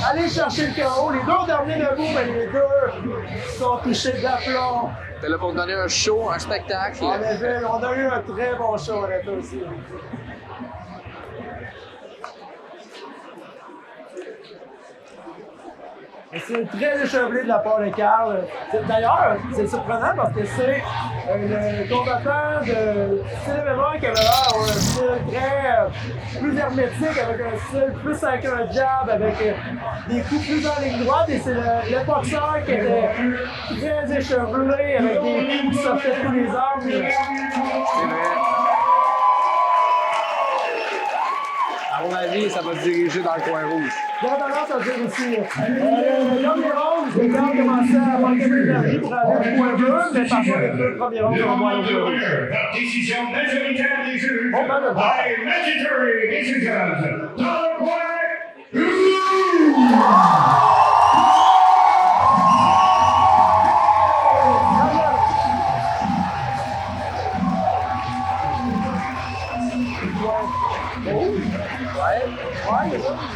aller chercher le KO. Les deux ont terminé debout, mais les deux sont touchés d'aplomb. T'es là pour donner un show, un spectacle. En effet, on a eu un très bon show avec eux aussi. C'est très échevelé de la part de Carl. D'ailleurs, c'est surprenant parce que c'est le combattant de style MMA qui avait l'air d'avoir un style très plus hermétique, avec un style plus avec un jab, avec des coups plus en ligne droite. Et c'est le boxeur qui était très échevelé, avec des coups qui sortaient de tous les angles. C'est vrai. À mon avis, ça va se diriger dans le coin rouge. J'ai tendance à dire aussi, le premier round, les gars commençaient à manquer d'énergie pour aller au point bleu, mais par contre, les deux premiers rounds, on va aller au point rouge. Par décision majoritaire des juges, On va le voir. by mandatory decision, dans le coin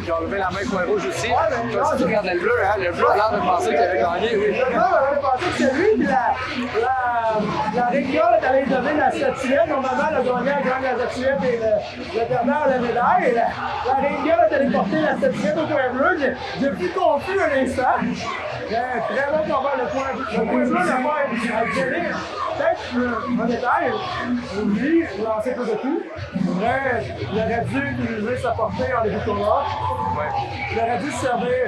J'ai enlevé la main coin rouge aussi. Toi, si tu regardes le bleu, hein, le bleu a l'air de penser qu'il avait gagné. Oui. Le gars avait pensé que c'est lui, puis la Ringa est allée donner la statuette. Normalement, le gagnant gagne la statuette et le perdant a la médaille. La Ringa est allée porter la statuette au point bleu. J'ai plus confus un instant. Très bon combat, le point bleu n'a pas altéré. Peut-être un détail, lui, il lançait peu de coups. Vrai, il aurait dû utiliser sa portée en début de combat. Il aurait dû se servir.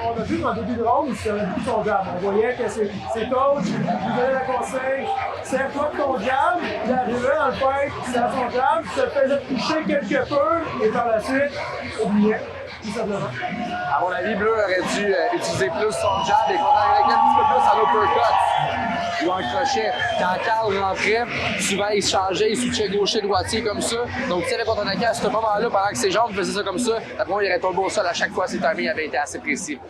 On a vu qu'en début de round, il se servait beaucoup de son jab. On voyait que ses coachs lui donnaient la conseil. Sers-toi de ton jab. Il arrivait dans le fight, il servait son jab, il se faisait toucher quelque peu et par la suite, oubliait. Tout simplement. À mon avis, Bleu aurait dû utiliser plus son jab et qu'on arrivait un petit peu plus à l'uppercut ou en crochet. Quand Carl rentrait, souvent il se changeait, il switchait gaucher-droitier comme ça. Donc, tu sais, contre un à ce moment-là, pendant que ses jambes faisaient ça comme ça, après, il aurait tombé au sol à chaque fois, ses timings avaient été assez précis.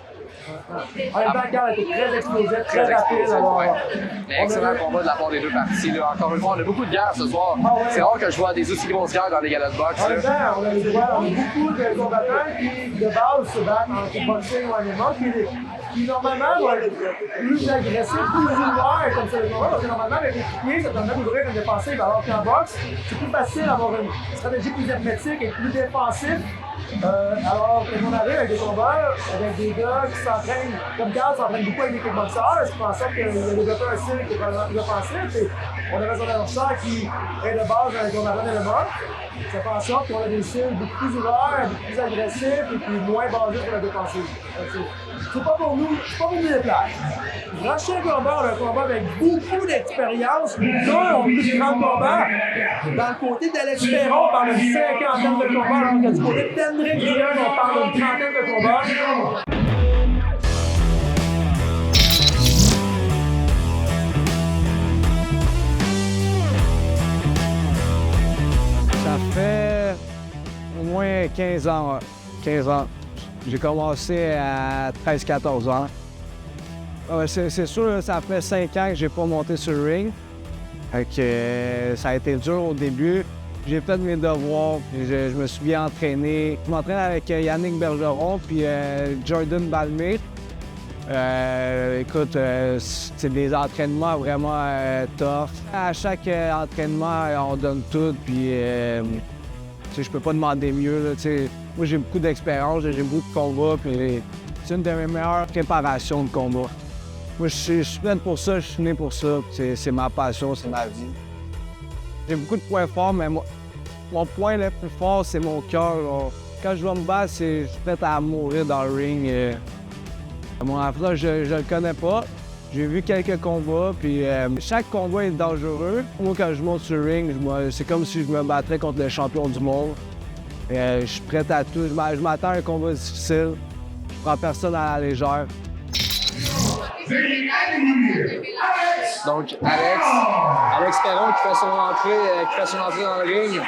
En même temps, Carl était très explosif, très rapide. Alors, ouais. Mais excellent combat de la part des deux parties. Là. Encore une fois, on a beaucoup de guerres ce soir. Ah ouais. C'est rare que je vois des aussi grosses guerres dans les galas de boxe. En même temps, on a beaucoup de combattants qui, de base, se battent en kickboxing ou en MMA, qui normalement vont être plus agressifs, plus ouverts comme c'est le combat, parce que normalement, avec les pieds, ça permet d'ouvrir une défensive, alors qu'en boxe, c'est plus facile d'avoir une stratégie plus hermétique et plus défensive. Alors, quand on arrive avec des combats, avec des gars qui s'entraînent, comme Carl s'entraîne beaucoup avec des kickboxers, ce qui fait en sorte qu'il a développé un style qui est vraiment offensif, et on avait son adversaire qui est de base un combattant d'éléments. Ça fait en sorte qu'on a des styles beaucoup plus ouverts, beaucoup plus agressifs et puis moins basés sur la défensive. C'est pas pour nous, c'est pas pour nous les plages. Le prochain combat, on a un combat avec beaucoup d'expérience. Nous, on a plus de 30 combats. Dans le côté d'Alex Perron, on parle d'une cinquantaine de combats, alors que du côté de Tendrick Ryan, on parle d'une trentaine de combats. Ça fait au moins 15 ans. Ouais. 15 ans. J'ai commencé à 13-14 ans. C'est sûr, ça fait 5 ans que j'ai pas monté sur le ring. Fait que, ça a été dur au début. J'ai fait mes devoirs, je me suis bien entraîné. Je m'entraîne avec Yannick Bergeron puis Jordan Balmé. Écoute, c'est des entraînements vraiment tough. À chaque entraînement, on donne tout, puis je peux pas demander mieux. Là, moi, j'ai beaucoup d'expérience, j'ai beaucoup de combats, puis c'est une de mes meilleures préparations de combat. Moi, je suis fait pour ça, je suis né pour ça. C'est ma passion, c'est ma vie. J'ai beaucoup de points forts, mais mon point le plus fort, c'est mon cœur. Quand je vais me battre, je suis prêt à mourir dans le ring. Mon approche, je le connais pas. J'ai vu quelques combats, puis chaque combat est dangereux. Moi, quand je monte sur le ring, c'est comme si je me battrais contre le champion du monde. Je suis prêt à tout. Je m'attends à un combat difficile. Je prends personne à la légère. Donc, Alex Perron qui fait son entrée dans le ring.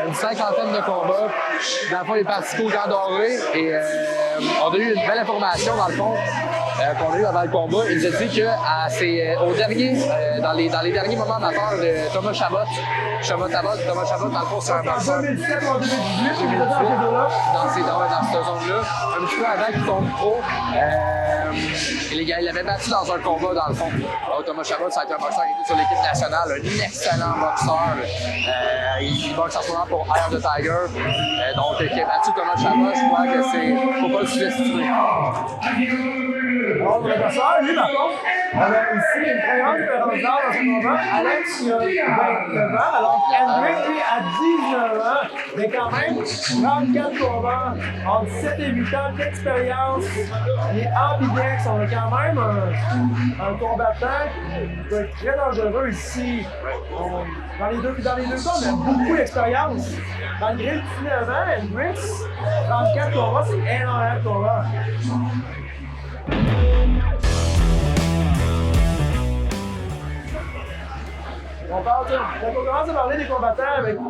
Une cinquantaine de combats. Dans le fond, il est parti au Grand Doré et on a eu une belle information, dans le fond, qu'on a eu avant le combat. Il nous a dit que dans les derniers moments amateurs de Thomas Chabot, dans le fond, c'est un boxeur. En 2017 ou en 2018, dans cette zone-là. Un petit peu avant qu'il tombe pro. Il l'avait battu dans un combat, dans le fond. Thomas Chabot, ça a été un boxeur qui était sur l'équipe nationale, un excellent boxeur. Il boxe en ce moment pour Eye of the Tiger. Donc, qui a battu Thomas Chabot, je crois que faut pas le sous-estimer. Alors, le boxeur, lui, par contre, on a ici une très grande différence d'âge dans ce moment. Alex, il a 29 ans, alors Hendrick, lui, a 19 ans. Mais quand même, 34 combats, entre 7 et 8 ans d'expérience. Il est ambidex. On a quand même un combattant qui peut être très dangereux ici. Dans les deux cas, on a beaucoup d'expérience. Malgré le 19 ans, Hendrick, 34 combats, c'est énormément de combats. Quand on commence à parler des combattants avec 30,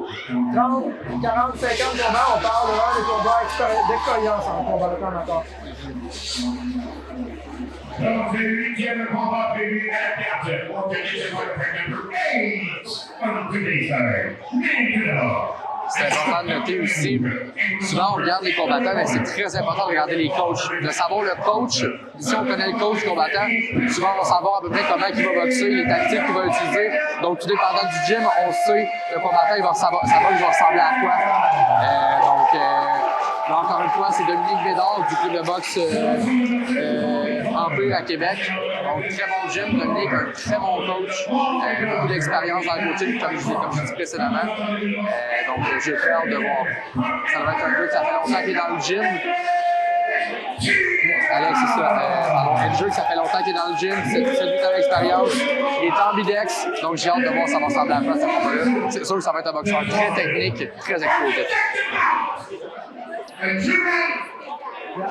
40, 50 combats, on parle vraiment des combats d'expérience en combattant amateur. Alors, c'est le 8e combat prévu à la carte pour tenir le point number 8 on today's card. Maintenant. C'est important de noter aussi, souvent on regarde les combattants, mais c'est très important de regarder les coachs. De savoir le coach, si on connaît le coach combattant, souvent on va savoir à peu près comment il va boxer, les tactiques qu'il va utiliser. Donc tout dépendant du gym, on sait le combattant, il va savoir qu'il va ressembler à quoi. Là, encore une fois, c'est Dominique Bédard du club de boxe Empire à Québec. Donc, très bon gym. Dominique, un très bon coach. Beaucoup d'expérience dans le coaching, comme je l'ai dit précédemment. Donc, j'ai très hâte de voir. Ça va être un gars qui ça fait longtemps qu'il est dans le gym. Alex, c'est ça. Un jeu qui ça fait longtemps qu'il est dans le gym, c'est lui qui a l'expérience. Il est ambidex, donc j'ai hâte de voir ça va ressembler à quoi ce combat-là. C'est sûr que ça va être un boxeur très technique, très explosif.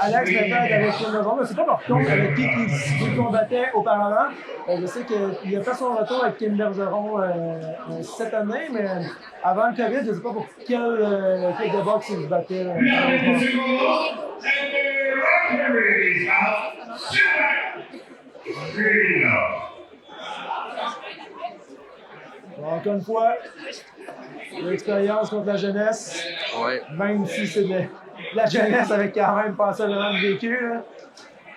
Alex l'a fait avec Kim Bergeron, mais c'est pas par contre avec qui il combattait auparavant. Je sais qu'il a fait son retour avec Kim Bergeron cette année, mais avant le COVID, je ne sais pas pour quel type de boxe il se battait. Encore une fois, l'expérience contre la jeunesse, ouais. Même si c'est de la jeunesse avec quand même passablement de vécu. Là.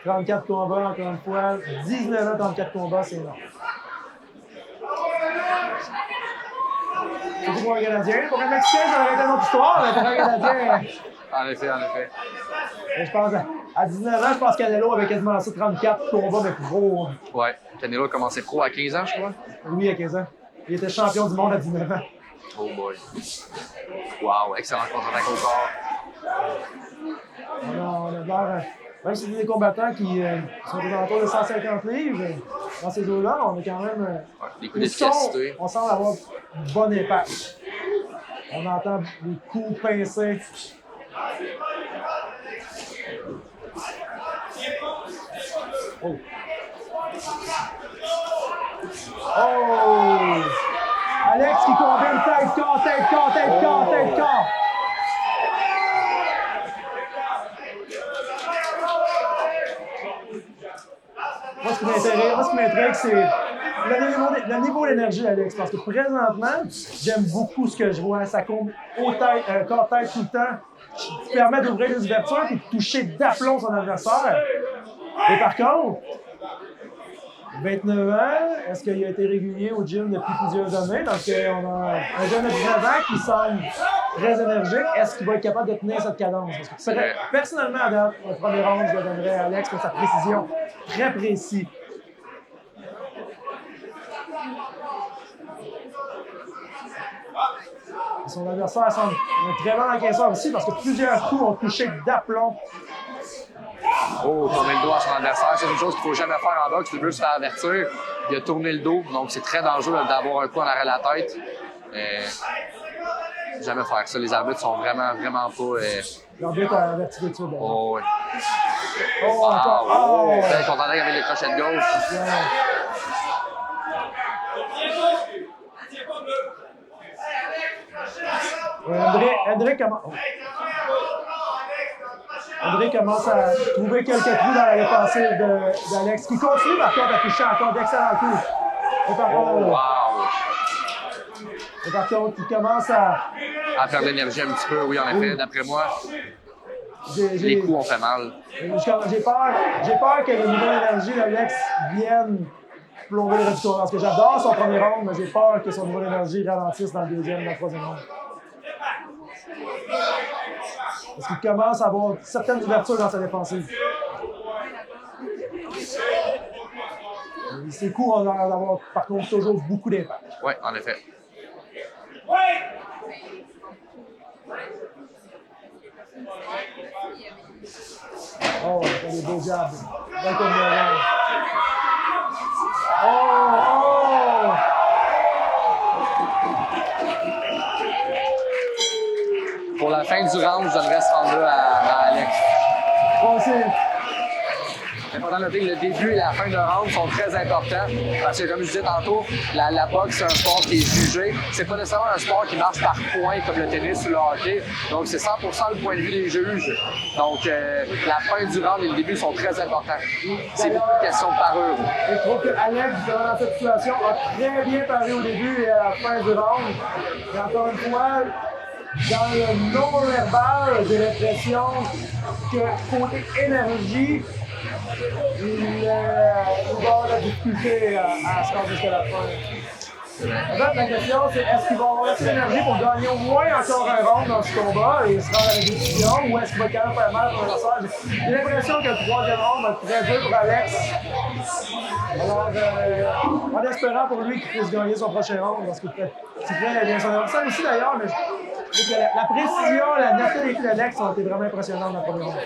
34 combats, encore une fois. 19 ans, 34 combats, c'est énorme. C'est pour un Canadien. Pour un Mexicain, ça aurait été une autre histoire, mais pour un Canadien. En effet. Et je pense, à 19 ans, je pense que Canelo avait quasiment lancé 34 combats, mais pro. Ouais, Canelo a commencé pro à 15 ans, je crois. Oui, à 15 ans. Il était champion du monde à 19 ans. Oh boy. Wow, excellent contre-attaque au corps. On a l'air, même si c'est des combattants qui sont aux alentours de 150 livres, dans ces eaux-là, on a quand même. Des coups d'efficacité. On semble avoir un bon impact. On entend des coups pincés. Oh! Oh! Alex qui combine tête-corps. Moi, ce qui m'intrigue, c'est le niveau d'énergie, Alex, parce que présentement, j'aime beaucoup ce que je vois. Ça compte corps-tête tout le temps, qui permet d'ouvrir les ouvertures et de toucher d'aplomb son adversaire. Et par contre, 29 ans, est-ce qu'il a été régulier au gym depuis plusieurs années? Donc, on a un jeune de 19 ans qui semble très énergique. Est-ce qu'il va être capable de tenir cette cadence? Parce que personnellement, à date, au premier round, je le donnerais à Alex pour sa précision. Très précis. Son adversaire semble un très bon encaisseur aussi parce que plusieurs coups ont touché d'aplomb. Oh, tourner le dos à son adversaire, c'est une chose qu'il ne faut jamais faire en boxe. Tu veux se faire avertir, il a tourné le dos, donc c'est très dangereux d'avoir un coup en arrière de la tête. Jamais faire ça. Les arbitres sont vraiment pas. L'arbitre a averti tout de suite. Oh, oui. Oh, encore. Oh! Très content avec les crochets de gauche. André commence à trouver quelques trous dans la défensive d'Alex, qui continue par contre à toucher encore d'excellents coups. Et par contre, il commence à perdre l'énergie un petit peu, oui, en effet. D'après moi, les coups ont fait mal. J'ai peur que le niveau d'énergie d'Alex vienne plomber le retour. Parce que j'adore son premier round, mais j'ai peur que son niveau d'énergie ralentisse dans le deuxième, dans le troisième round. Parce qu'il commence à avoir certaines ouvertures dans sa défensive. Ses coups ont l'air d'avoir, par contre, toujours beaucoup d'impact. Oui, en effet. Oh, il fait des beaux jabs. Oh! Pour la fin du round, je donnerais ce round-là à Alex. Bon, c'est important de noter que le début et la fin d'un round sont très importants parce que, comme je disais tantôt, la boxe, c'est un sport qui est jugé. C'est pas nécessairement un sport qui marche par points comme le tennis ou le hockey. Donc, c'est 100% le point de vue des juges. Donc, la fin du round et le début sont très importants. C'est beaucoup de questions de parure. Je trouve que Alex, dans cette situation, a très bien paré au début et à la fin du round. Et encore une fois, dans le non-verbal, j'ai l'impression que côté énergie, il va avoir la difficulté à se rendre jusqu'à la fin. En fait, la question, c'est est-ce qu'il va avoir assez d'énergie pour gagner au moins encore un round dans ce combat et se rendre à la décision, ou est-ce qu'il va quand même faire mal à son adversaire? J'ai l'impression que le troisième round va être très dur pour Alex. Alors, en espérant pour lui qu'il puisse gagner son prochain round, parce qu'il fait très bien son adversaire aussi d'ailleurs, mais je trouve que la précision, la netteté d'Alex ont été vraiment impressionnantes dans le premier round.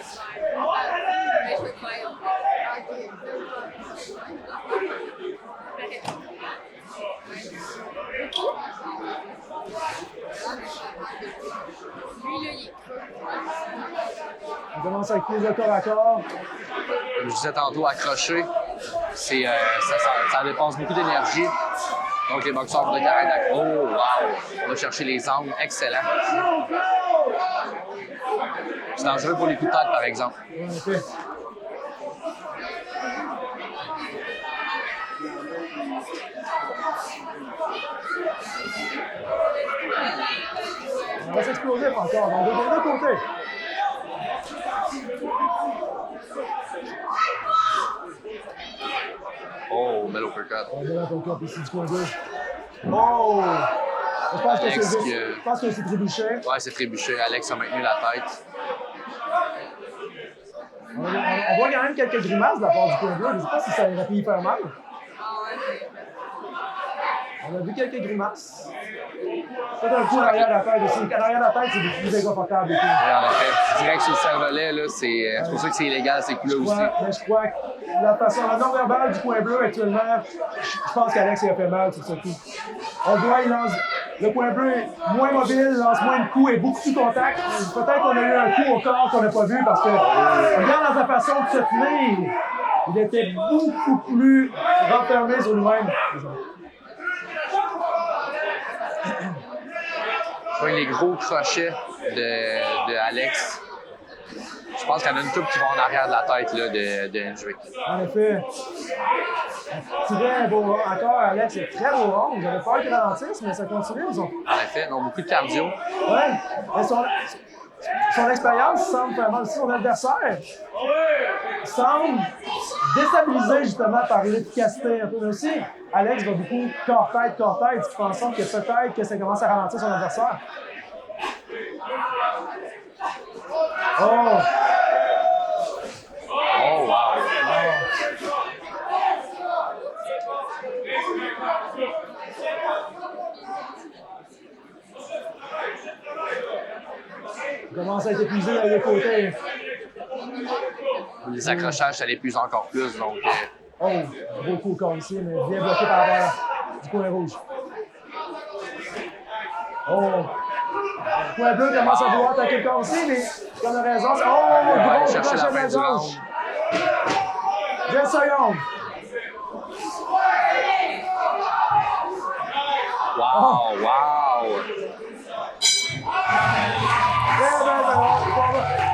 On commence avec plus de corps à corps. Comme je disais tantôt, accrocher, ça dépense beaucoup d'énergie. Donc les boxeurs vont carré d'accro. Oh, wow! On va chercher les angles. Excellent. C'est dangereux pour les coups de tête, par exemple. Ouais, en effet. On va s'exploser encore, dans les deux côtés. Oh, bel uppercut. On va dans ton ici du coin gauche. Oh! Je pense que c'est trébuché. Ouais, c'est trébuché. Alex a maintenu la tête. On voit quand même quelques grimaces de la part du coin gauche. Je ne sais pas si ça aurait pu y faire mal. On a vu quelques grimaces. Peut-être un coup en arrière de la tête aussi. En arrière de la tête, c'est plus inconfortable. Oui, en effet. Je dirais que sur le cervelet, là, c'est pour ça que c'est illégal, ces coups-là aussi. Mais je crois que la non-verbale du coin bleu actuellement, je pense qu'Alex il a fait mal sur ce coup. On voit, il lance. Le coin bleu est moins mobile, lance moins de coups et beaucoup plus contact. Peut-être qu'on a eu un coup au corps qu'on n'a pas vu parce que, regarde dans sa façon de se tenir, il était beaucoup plus renfermé sur lui-même. Je vois les gros crochets de Alex. Je pense qu'il y en a une couple qui vont en arrière de la tête là, de Hendrick. En effet. Très beau rond. Encore, Alex, c'est très beau rond. J'avais peur qu'ils ralentissent, mais ça continue. Ils ont... En effet, ils ont beaucoup de cardio. Ouais. Mais son expérience semble faire mal aussi son adversaire. Semble déstabilisé justement par l'efficacité un peu. Mais aussi, Alex va beaucoup corps-tête, ce qui fait en sorte que peut-être que ça commence à ralentir son adversaire. Oh! Oh, wow! Il commence à être épuisé dans les côtés. Les accrochages, ça l'épuise encore plus, donc... Oh, beaucoup encore ici, mais bien bloqué par rapport du coin rouge. Oh! Le coin bleu commence à vouloir attaquer le corps aussi, mais il en a raison. Oh, aller gros chercher crochet la de la fin du gauche. round. 10 secondes. Wow! Wow! Très belle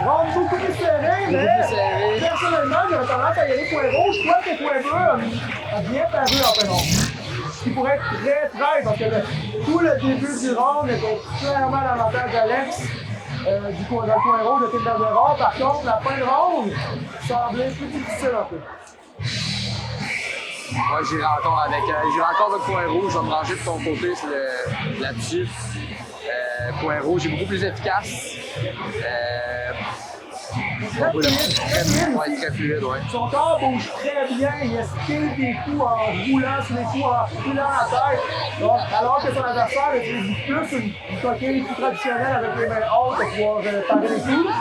round beaucoup plus serré, mais plus serré. personnellement, j'aurais tendance à y aller coin rouge. Je crois que le coin bleu a bien paru en fin de ronde. Ce qui pourrait être très très, parce que tout le début du round était clairement à l'avantage d'Alex dans le coin rouge de Tim Bergeron. Par contre, la fin de round semblait plus difficile un peu. Moi, j'irai encore le coin rouge. Je vais me ranger de ton côté là-dessus. Coin rouge est beaucoup plus efficace. Très fluide. Ouais, très fluide, ouais. Son corps bouge très bien, il esquive des coups en roulant sur les coups, en roulant la tête. Donc, alors que son adversaire utilise plus une coquille plus traditionnelle avec les mains hautes pour pouvoir parer les coups.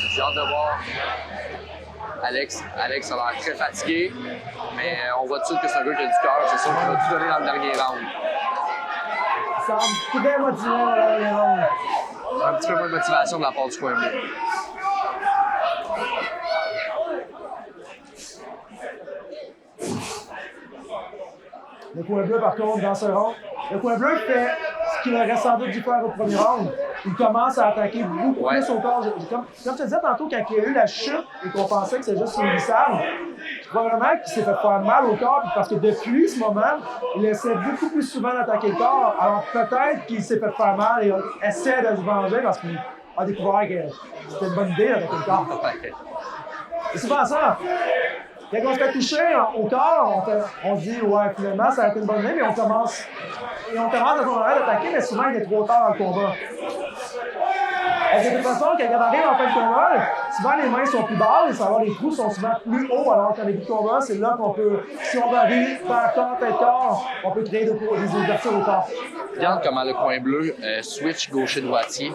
J'ai hâte de voir. Alex a l'air très fatigué, mais on voit tout de suite que c'est un gars qui a du cœur. C'est sûr qu'il va tout donner dans le dernier round. Il semble très motivé dans le dernier round. Un petit peu moins de motivation de la part du coin bleu. Le coin bleu, par contre, dans ce round, le coin bleu fait ce qu'il aurait sans doute dû faire au premier round. Il commence à attaquer beaucoup plus au corps. Comme je te disais tantôt, quand il y a eu la chute et qu'on pensait que c'était juste une glissade, je crois vraiment qu'il s'est fait faire mal au corps parce que depuis ce moment, il essaie beaucoup plus souvent d'attaquer le corps. Alors peut-être qu'il s'est fait faire mal et essaie de se venger parce qu'il a découvert que c'était une bonne idée d'attaquer le corps. C'est souvent ça. Quand on se fait toucher au corps, on dit ouais, finalement, ça a été une bonne idée, mais on commence à ce moment-là d'attaquer, mais souvent il est trop tard dans le combat. De toute façon, quand on arrive en fin de combat, souvent les mains sont plus basses, alors les trous sont souvent plus hauts, alors qu'en début de combat, c'est là qu'on peut, si on varie par corps, tête corps, on peut créer des ouvertures au corps. Regarde comment le coin bleu switch gaucher-droitier.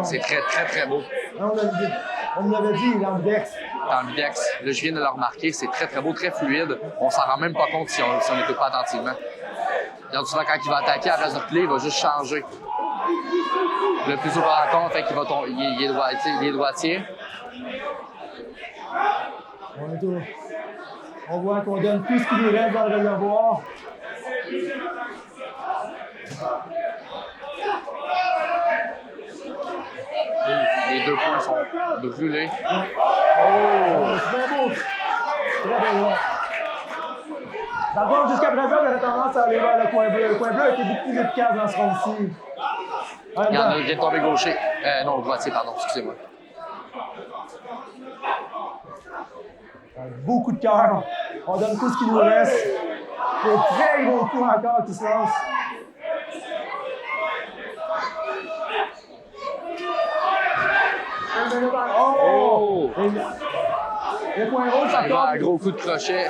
C'est très, très, très beau. On l'avait dit, il est ambidex. Ambidex. Là, je viens de le remarquer, c'est très, très beau, très fluide. On s'en rend même pas compte si on n'écoute pas attentivement. Regarde souvent, quand il va attaquer à la place de reculer, il va juste changer. Le plus haut par contre, fait qu'il va tomber. Il est droitier. On voit qu'on donne tout ce qui nous reste dans le réservoir. Les deux points sont brûlés. Oh! C'est beau! Très beau. Par contre, jusqu'à présent, j'avais tendance à aller vers le coin bleu. Le coin bleu a été beaucoup plus efficace dans ce round-ci. Regarde, il vient de tomber gaucher. Non, droitier, pardon, excusez-moi. Beaucoup de cœur. On donne tout ce qu'il nous reste. Des très gros coups encore qui se lancent. Oh! Le coin rouge, ça Un gros coup de crochet.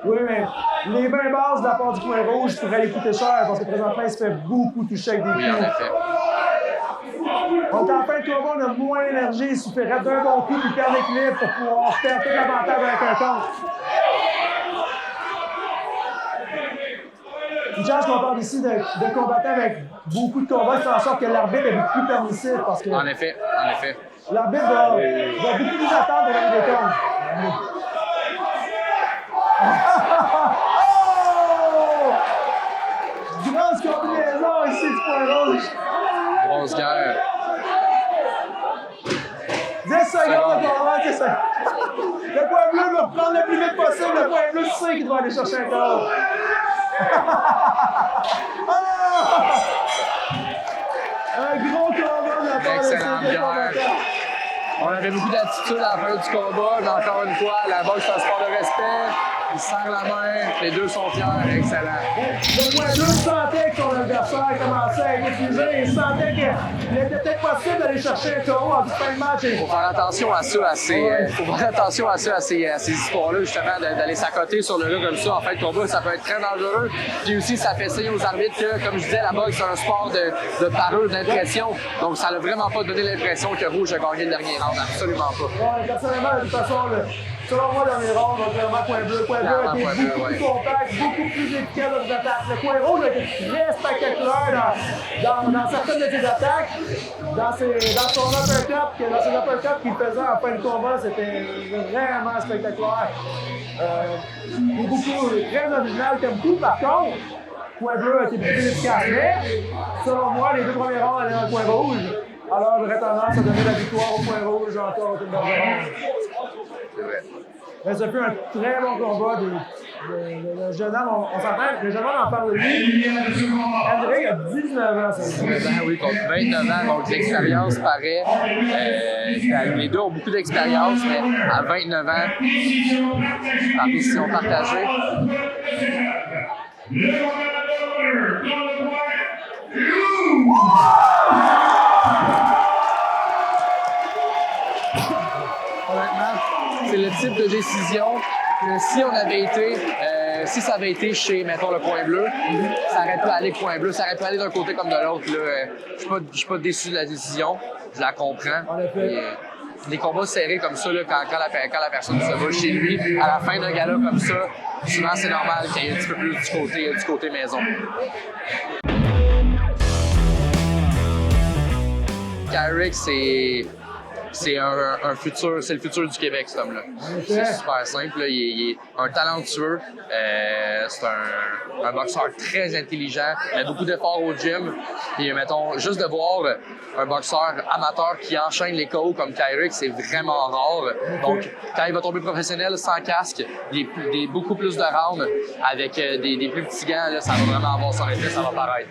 Oui, mais les 20 bases de la part du coin rouge pourraient lui coûter cher parce que présentement, il se fait beaucoup toucher avec des coups. Oui, en effet. On est en fin de combat, on a moins d'énergie, il suffirait d'un bon coup puis perdre l'équilibre pour pouvoir faire tout l'avantage avec un contre. Une chance qu'on parle ici de combattants avec beaucoup de combats, c'est en sorte que l'arbitre est beaucoup plus permissif parce que En effet, en effet. l'arbitre va beaucoup plus attendre pour donner des comptes. Oh! Grosse combinaison ici du point rouge. Grosse guerre. Le coin bleu doit reprendre le plus vite possible. Le coin bleu sait qu'il doit aller chercher un corps. Un gros combat de la part de Excellente ces deux guerre. combattants. On avait beaucoup d'attitude à la fin du combat, mais encore une fois, la boxe, c'est un sport de respect. Ils se serrent la main, les deux sont fiers, excellent. Le point bleu sentait que son adversaire commençait à être épuisé. Il sentait qu'il était peut-être possible d'aller chercher un KO en fin de match. Faut faire attention à ça, à ces histoires-là, justement, d'aller s'accoter sur le gars comme ça en fin de combat, ça peut être très dangereux. Puis aussi, ça fait signe aux arbitres que, comme je disais, la boxe, c'est un sport de parure, d'impression. Donc, ça n'a vraiment pas donné l'impression que Rouge a gagné le dernier round, absolument pas. Ouais, personnellement, de toute façon, selon moi, dans les rounds, donc vraiment coin bleu. Coin bleu a été beaucoup plus compact, beaucoup plus efficace dans ses attaques. Le coin rouge a été très spectaculaire dans certaines de ses attaques. Dans son uppercut qu'il faisait en fin de combat, c'était vraiment spectaculaire. Il est beaucoup, très original comme coup, par contre. Coin bleu a été beaucoup plus efficace. Mais, selon moi, les deux premiers rounds allaient dans le coin rouge. Alors, j'aurais tendance à donner la victoire au point rouge encore au tour de ronde. C'est vrai. Mais ça fut un très bon combat. Le jeune homme, on s'entend, le jeune homme en parle de lui. André a 19 ans, ça. 19 ans, oui, contre 29 ans, donc l'expérience paraît. Les deux ont beaucoup d'expérience, mais à 29 ans, par décision partagée. C'est le type de décision que si on avait été, si ça avait été chez, mettons, le coin bleu, ça aurait pu aller coin bleu, ça aurait pu aller d'un côté comme de l'autre. Je suis pas déçu de la décision, je la comprends. Et, des combats serrés comme ça, là, quand la personne se va chez lui, à la fin d'un gala comme ça, souvent c'est normal qu'il y ait un petit peu plus du côté maison. Kyrick, c'est un futur, c'est le futur du Québec, cet homme-là. C'est super simple, là. Il est un talentueux, c'est un boxeur très intelligent, il a beaucoup d'efforts au gym. Puis, mettons, juste de voir un boxeur amateur qui enchaîne les KO comme Kyrick, c'est vraiment rare. Donc, quand il va tomber professionnel sans casque, beaucoup plus de rounds avec des plus petits gants, là, ça va vraiment avoir son effet, ça va paraître.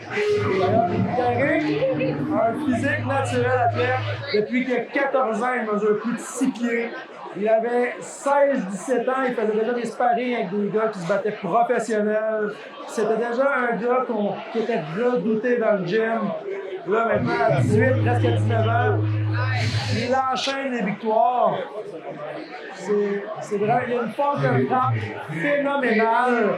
Kyrick a un physique naturel athlète. Depuis qu'il a 14 ans, il mesure plus de 6 pieds. Il avait 16-17 ans, il faisait déjà des sparring avec des gars qui se battaient professionnels. C'était déjà un gars qui était redouté dans le gym. Là, maintenant, à 18, presque à 19 ans, il enchaîne les victoires. C'est vrai, il y a une force de frappe phénoménale.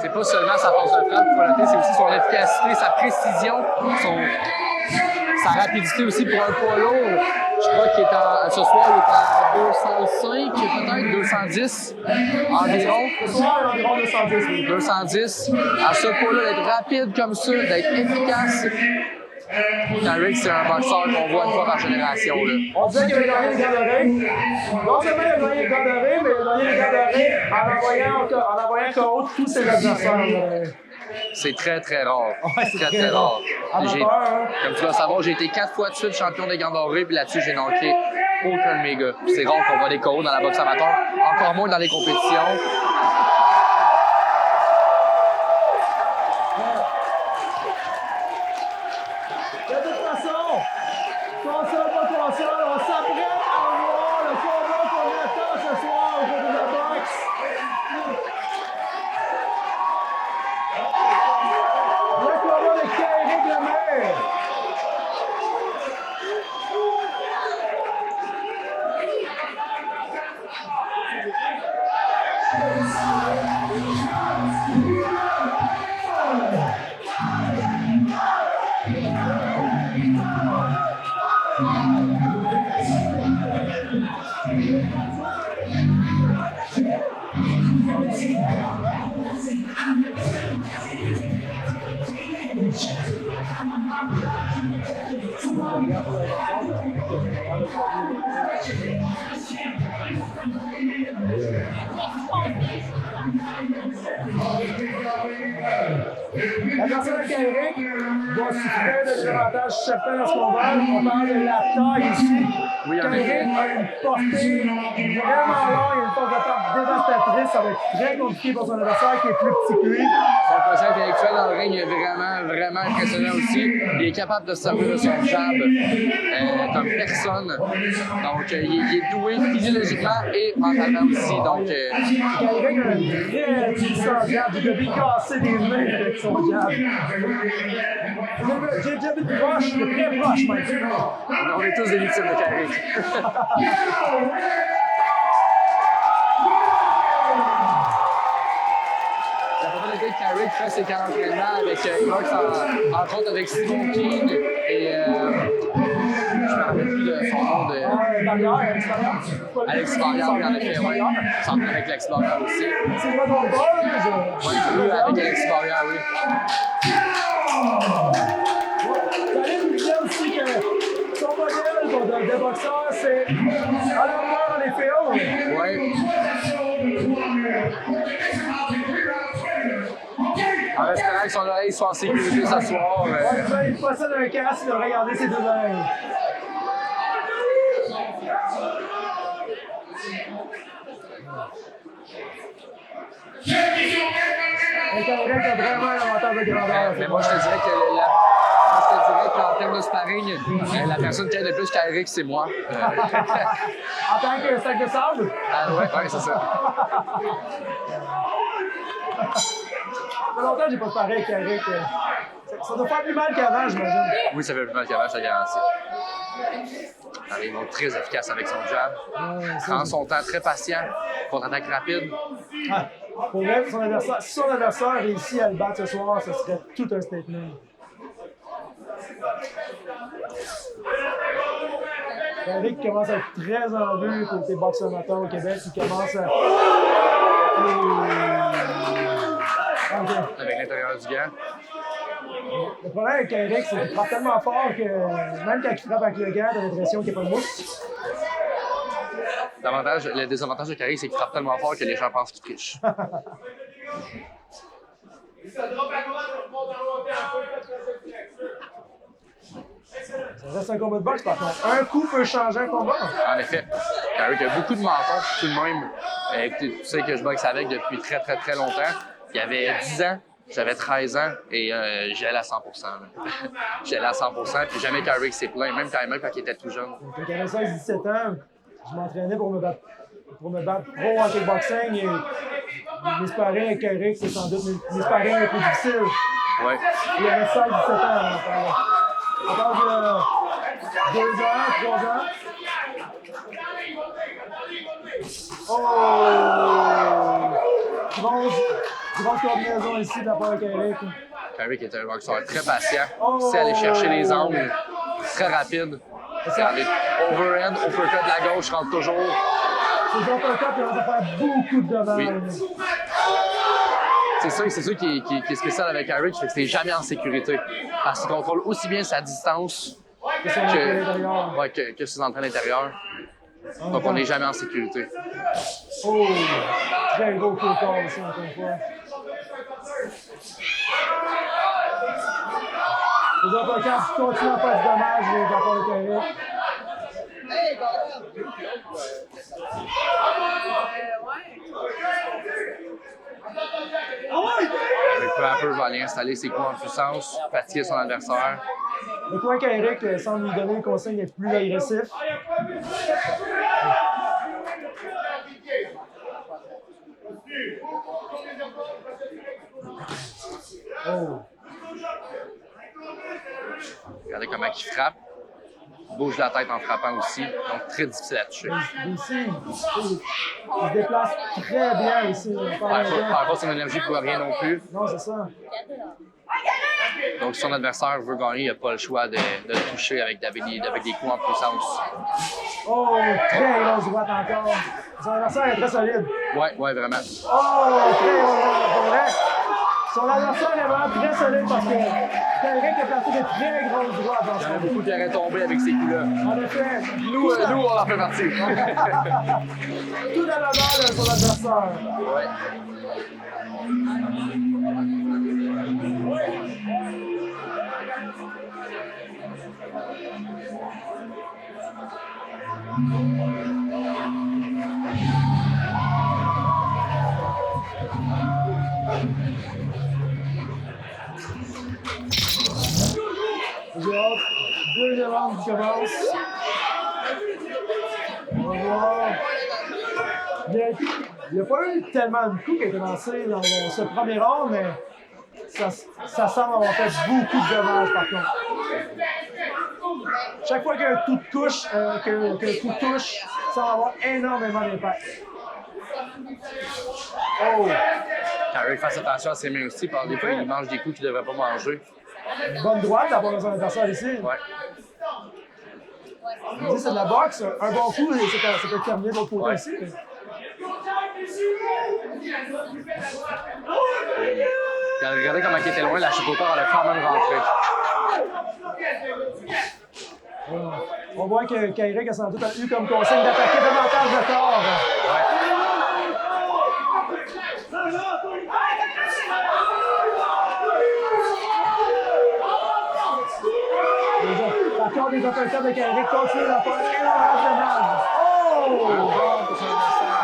C'est pas seulement sa force de frappe, c'est aussi son efficacité, sa précision, sa rapidité aussi pour un poids lourd. Je crois qu'il est ce soir, il est à 205, peut-être 210 environ. Ce soir, il est environ 210. Oui. 210. À ce poids-là, d'être rapide comme ça, d'être efficace. Kyrick, c'est un boxeur qu'on voit une fois par génération. Là. On disait qu'il avait gagné les gants d'oreille. Non seulement il a gagné les gants d'oreille, mais il a gagné les gants d'oreille en envoyant KO tous ses adversaires. C'est très, très rare. Ouais, c'est très rare. Comme tu vas savoir, j'ai été 4 fois de suite champion des gants dorés, puis là-dessus, j'ai manqué aucun de mes gars. C'est rare qu'on voit des KO dans la boxe amateur, encore moins dans les compétitions. De toute façon, console pas console, on s'apprête à voir le combat qu'on attend ce soir au jeu de la boxe. Le combat de Kyrick Lemaire. La personne à Kyrick doit souffrir de désavantages certains dans ce combat. On parle de la taille ici. Oui, en Kyrick effet. a une portée vraiment longue, une force de frappe dévastatrice. Ça va être très compliqué pour son adversaire qui est plus petit que lui. Son quotient intellectuel dans le ring est vraiment impressionnant aussi. Il est capable de se servir de son jab comme personne. Donc, il est doué physiologiquement et mentalement aussi. Donc, Kyrick a un très puissant jab. J'ai déjà vu casser des mains avec son jab. J'ai déjà vu de proche, de très proche même. on est tous des victimes de Kyrick. La propriété de Kyrick fait ses camps d'entraînement avec Inox, entre autres avec Simon King et je me rappelle plus de son nom de Alex Barrière, oui, en effet, oui. S'entraîne avec Alex Barrière aussi. C'est pas ton bord, Oui, avec Alex Barrière, oui. Ça arrive bien aussi que son modèle de boxeur, c'est à l'honneur en effet haut. Oui. En espérant que son oreille soit en sécurité ce soir. Il possède un casque, il devrait regarder ses deux oreilles. Et Kyrick a vraiment un avantage de grandeur. Mais moi, je te dirais qu'en termes de sparring, la personne qui aide le plus Kyrick, c'est moi. En tant que sac de sable? Ouais, c'est ça. Ça fait longtemps que j'ai pas parlé avec Kyrick. Ça doit faire plus mal qu'avant, j'imagine. Oui, ça fait plus mal qu'avant, je te garantis. Il est très efficace avec son jab. Prend son temps, très patient. Contre-attaque rapide. Ah, pour vrai, si son adversaire réussit à le battre ce soir, ce serait tout un statement. Kyrick commence à être très en vue côté boxe amateur au Québec. Il commence à. Okay. Avec l'intérieur du gant. Le problème avec Kyrick, c'est qu'il frappe tellement fort que même quand il frappe avec le gant, t'as l'impression qu'il n'y a pas de mousse. Le désavantage de Kyrick, c'est qu'il frappe tellement fort que les gens pensent qu'il triche. Ça reste un combat de boxe, par contre. Un coup peut changer un combat. En effet, Kyrick a beaucoup de mentons, tout de même. Tu sais que je boxe avec depuis très longtemps. Il y avait 10 ans, j'avais 13 ans et j'y allais à 100%. J'y allais à 100%, puis jamais Kyrick s'est plaint, même quand il était tout jeune. Quand j'avais 16-17 ans, je m'entraînais pour me battre pro en kickboxing et mes sparring avec Kyrick, c'est sans doute mes sparring les plus difficiles. Ouais. Il y avait 16-17 ans. À part de 2 ans, 3 ans. Oh! Grosse combinaison ici de la part de Kyrick. Kyrick était un boxeur très patient. Il sait aller chercher les angles, très rapide. Regardez, overhand, uppercut de la gauche rentre toujours. C'est genre un top, il va faire beaucoup de dommages. Oui. C'est ça qui est spécial avec Kyrick, c'est que c'est jamais en sécurité. Parce qu'il contrôle aussi bien sa distance que ses entraînements intérieurs. Donc on n'est jamais en sécurité. Oh! Très gros coup de corps ici, encore une fois. Les uppercuts continuent à faire du dommage, les rapports de Kyrick. Peu à peu, va aller installer ses coups en puissance, fatiguer son adversaire. Le point Kyrick semble lui donner une consigne d'être plus agressif. Oh! Regardez comment il frappe. Il bouge la tête en frappant aussi, donc très difficile à toucher. Ici, il se déplace très bien ici. Par contre, son énergie pour rien non plus. Non, c'est ça. Donc, si son adversaire veut gagner, il n'a pas le choix de le toucher avec des coups en puissance. Oh, très grosse droite encore. Son adversaire est très solide. Ouais, vraiment. Oh, très grosse droite, pour vrai. Son adversaire est vraiment très solide parce que Kyrick a placé de très grosses droites dans Il y en a son beaucoup qui auraient tombé avec ces coups-là. En effet, Nous, on en fait partie. tout à l'honneur de son adversaire. Ouais. J'ai hâte. Deuxième round qui commence. On va voir. Il n'y a pas eu tellement de coups qui a été lancé dans ce premier round, mais ça semble avoir fait beaucoup de dommages par contre. Chaque fois qu'un coup de touche, ça va avoir énormément d'impact. Oh! Carrick fasse attention à ses mains aussi, parce que des fois, il mange des coups qu'il ne devrait pas manger. Bonne droite à part de son adversaire ici. Ouais. Il dit c'est de la boxe, un bon coup, ça peut terminer de l'autre côté Ouais. aussi. Mais... Regardez comment il était loin, la Chipotle, elle a quand même rentré. On voit que Kyrick a sans doute eu comme consigne d'attaquer davantage le corps. Par contre, les opérateurs de Kyrick continuent à faire énormément de mal. Oh! Pour son adversaire.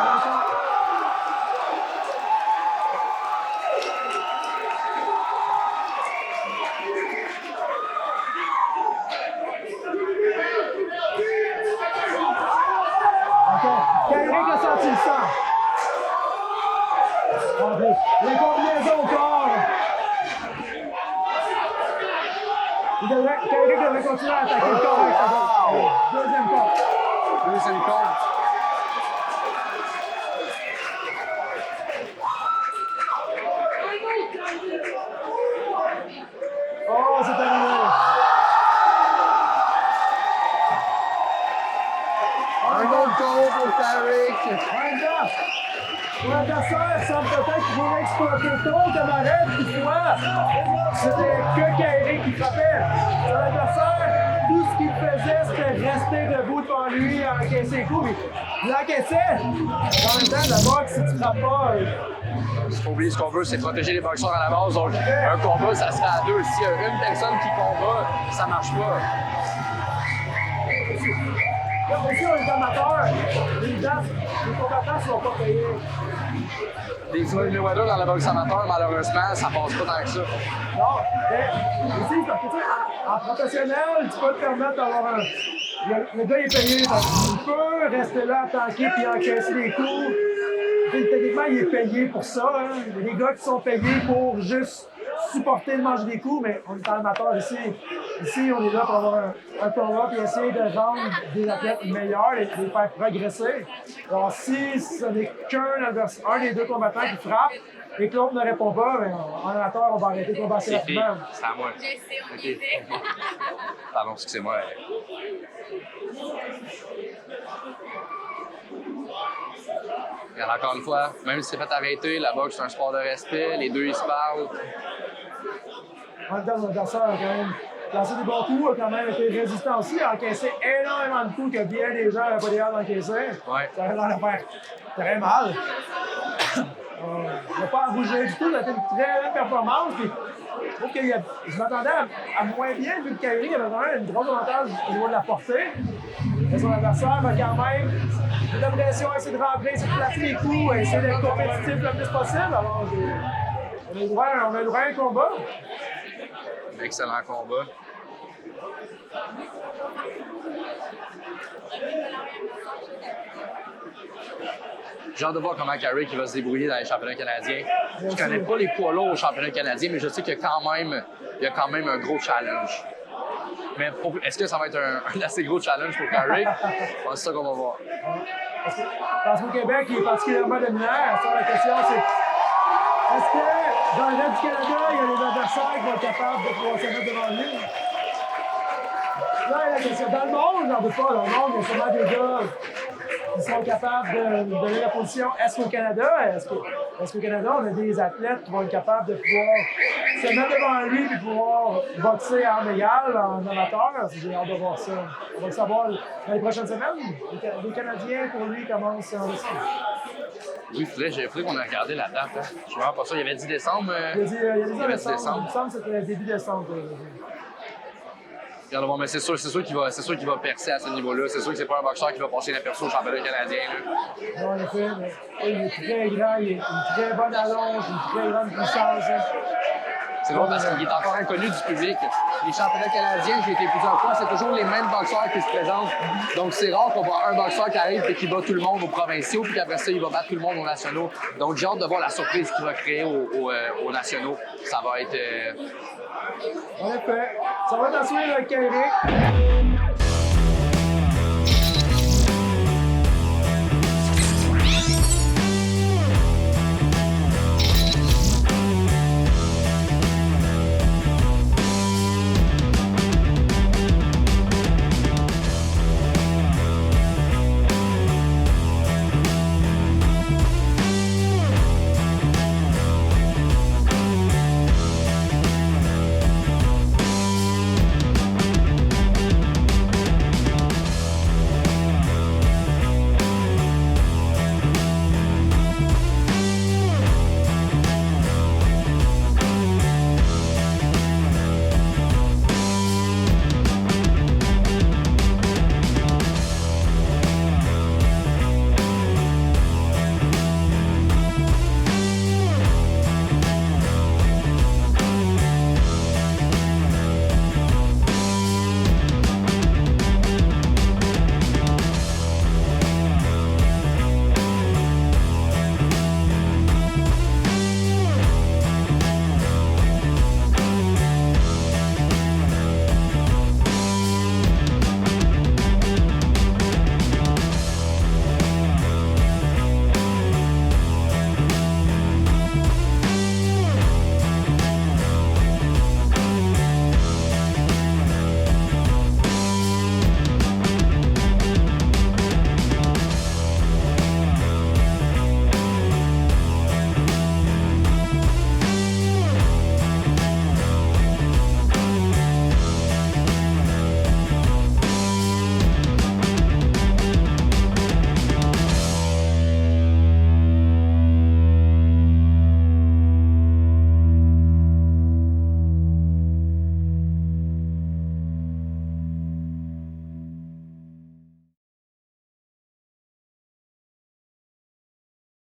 Kyrick a senti le sang. Les combinaisons au corps. Kyrick devrait continuer à attaquer le corps. Deuxième corps. Deuxième compte. Oh, c'est terminé. Un autre combo pour Carrick. Mon adversaire semble peut-être qu'il voulait exploiter trop comme arrêt, toutefois, c'était que Kyrick qui frappait. Son adversaire, tout ce qu'il faisait, c'était rester debout devant lui, encaisser les coups. Il encaissait. En même temps, la boxe, si tu frappes pas, Il faut oublier ce qu'on veut, c'est protéger les boxeurs à la base. Donc, un combat, ça sera à deux. S'il y a une personne qui combat, ça marche pas. aussi, on est amateurs. Les combattants ne sont pas payés. Des Floyd Mayweather dans la boxe amateur, malheureusement, ça passe pas tant que ça. Non, mais ici, parce que tu sais, en professionnel, tu peux te permettre d'avoir un. Le gars est payé, donc il peut rester là, tanker puis encaisser des coups. Techniquement, il est payé pour ça. Hein. Il y a des gars qui sont payés pour juste supporter le manger des coups, mais on est amateur ici. Ici, on est là pour avoir un combat et essayer de rendre des athlètes meilleurs et de les faire progresser. Alors, si ce n'est un des deux combattants qui frappe et que l'autre ne répond pas, bien, en amateur, on va arrêter le combat assez C'est fini, rapidement. c'est à moi. Je sais, on y était. Pardon, excusez-moi. Regarde, encore une fois, même si c'est fait arrêter, la boxe c'est un sport de respect, les deux ils se parlent. En même temps, mon adversaire a quand même lancé des bons coups, a quand même été résistant aussi, a encaissé énormément de coups que bien des gens n'avaient pas l'air d'encaisser. Ouais. Ça a l'air de faire très mal. Il n'a pas à bouger du tout, il a fait une très belle performance. Puis, je trouve que je m'attendais à moins bien, vu que Kyrie avait vraiment une grosse avantage au niveau de la portée. Mais son adversaire va quand même mettre la pression, essayer de rentrer, essayer de placer les coups, essayer d'être compétitif le plus possible. Alors, on a le droit à un combat. Excellent combat. J'ai hâte de voir comment Carrick va se débrouiller dans les championnats canadiens. Je ne connais pas les poids lourds au championnat canadien, mais je sais qu'il y a quand même un gros challenge. Mais est-ce que ça va être un assez gros challenge pour Carrick? C'est ça qu'on va voir. Parce qu'au Québec, il est particulièrement dominant. La question, c'est est-ce que dans le reste du Canada, il y a des adversaires qui vont être capables de pouvoir se mettre devant lui? Là, la question, dans le monde, j'en veux pas. Dans le monde, il y a sûrement des gars qui sont capables de donner la position. Est-ce qu'au Canada, on a des athlètes qui vont être capables de pouvoir se mettre devant lui et pouvoir boxer à armes égales en amateur? J'ai hâte de voir ça. On va le savoir dans les prochaines semaines. Les Canadiens, pour lui, commencent en Russie. Oui, il faudrait qu'on ait regardé la date. Hein. Je suis vraiment pas sûr. Il y avait 10 décembre. Il y a 10 avait 10 décembre. Il me semble que c'était début décembre. Regarde, bon, mais c'est sûr qu'il va percer à ce niveau-là. C'est sûr que c'est pas un boxeur qui va passer inaperçu au championnat canadien. Là. Non, en effet, mais il est très grand, il a une très bonne allonge, une très grande puissance. C'est drôle parce qu'il est encore inconnu du public. Les championnats canadiens, j'ai été plusieurs fois, c'est toujours les mêmes boxeurs qui se présentent. Donc c'est rare qu'on voit un boxeur qui arrive et qui bat tout le monde aux provinciaux, puis qu'après ça, il va battre tout le monde aux nationaux. Donc j'ai hâte de voir la surprise qu'il va créer aux nationaux. Ça va être... En effet, ça va être à suivre avec Eric.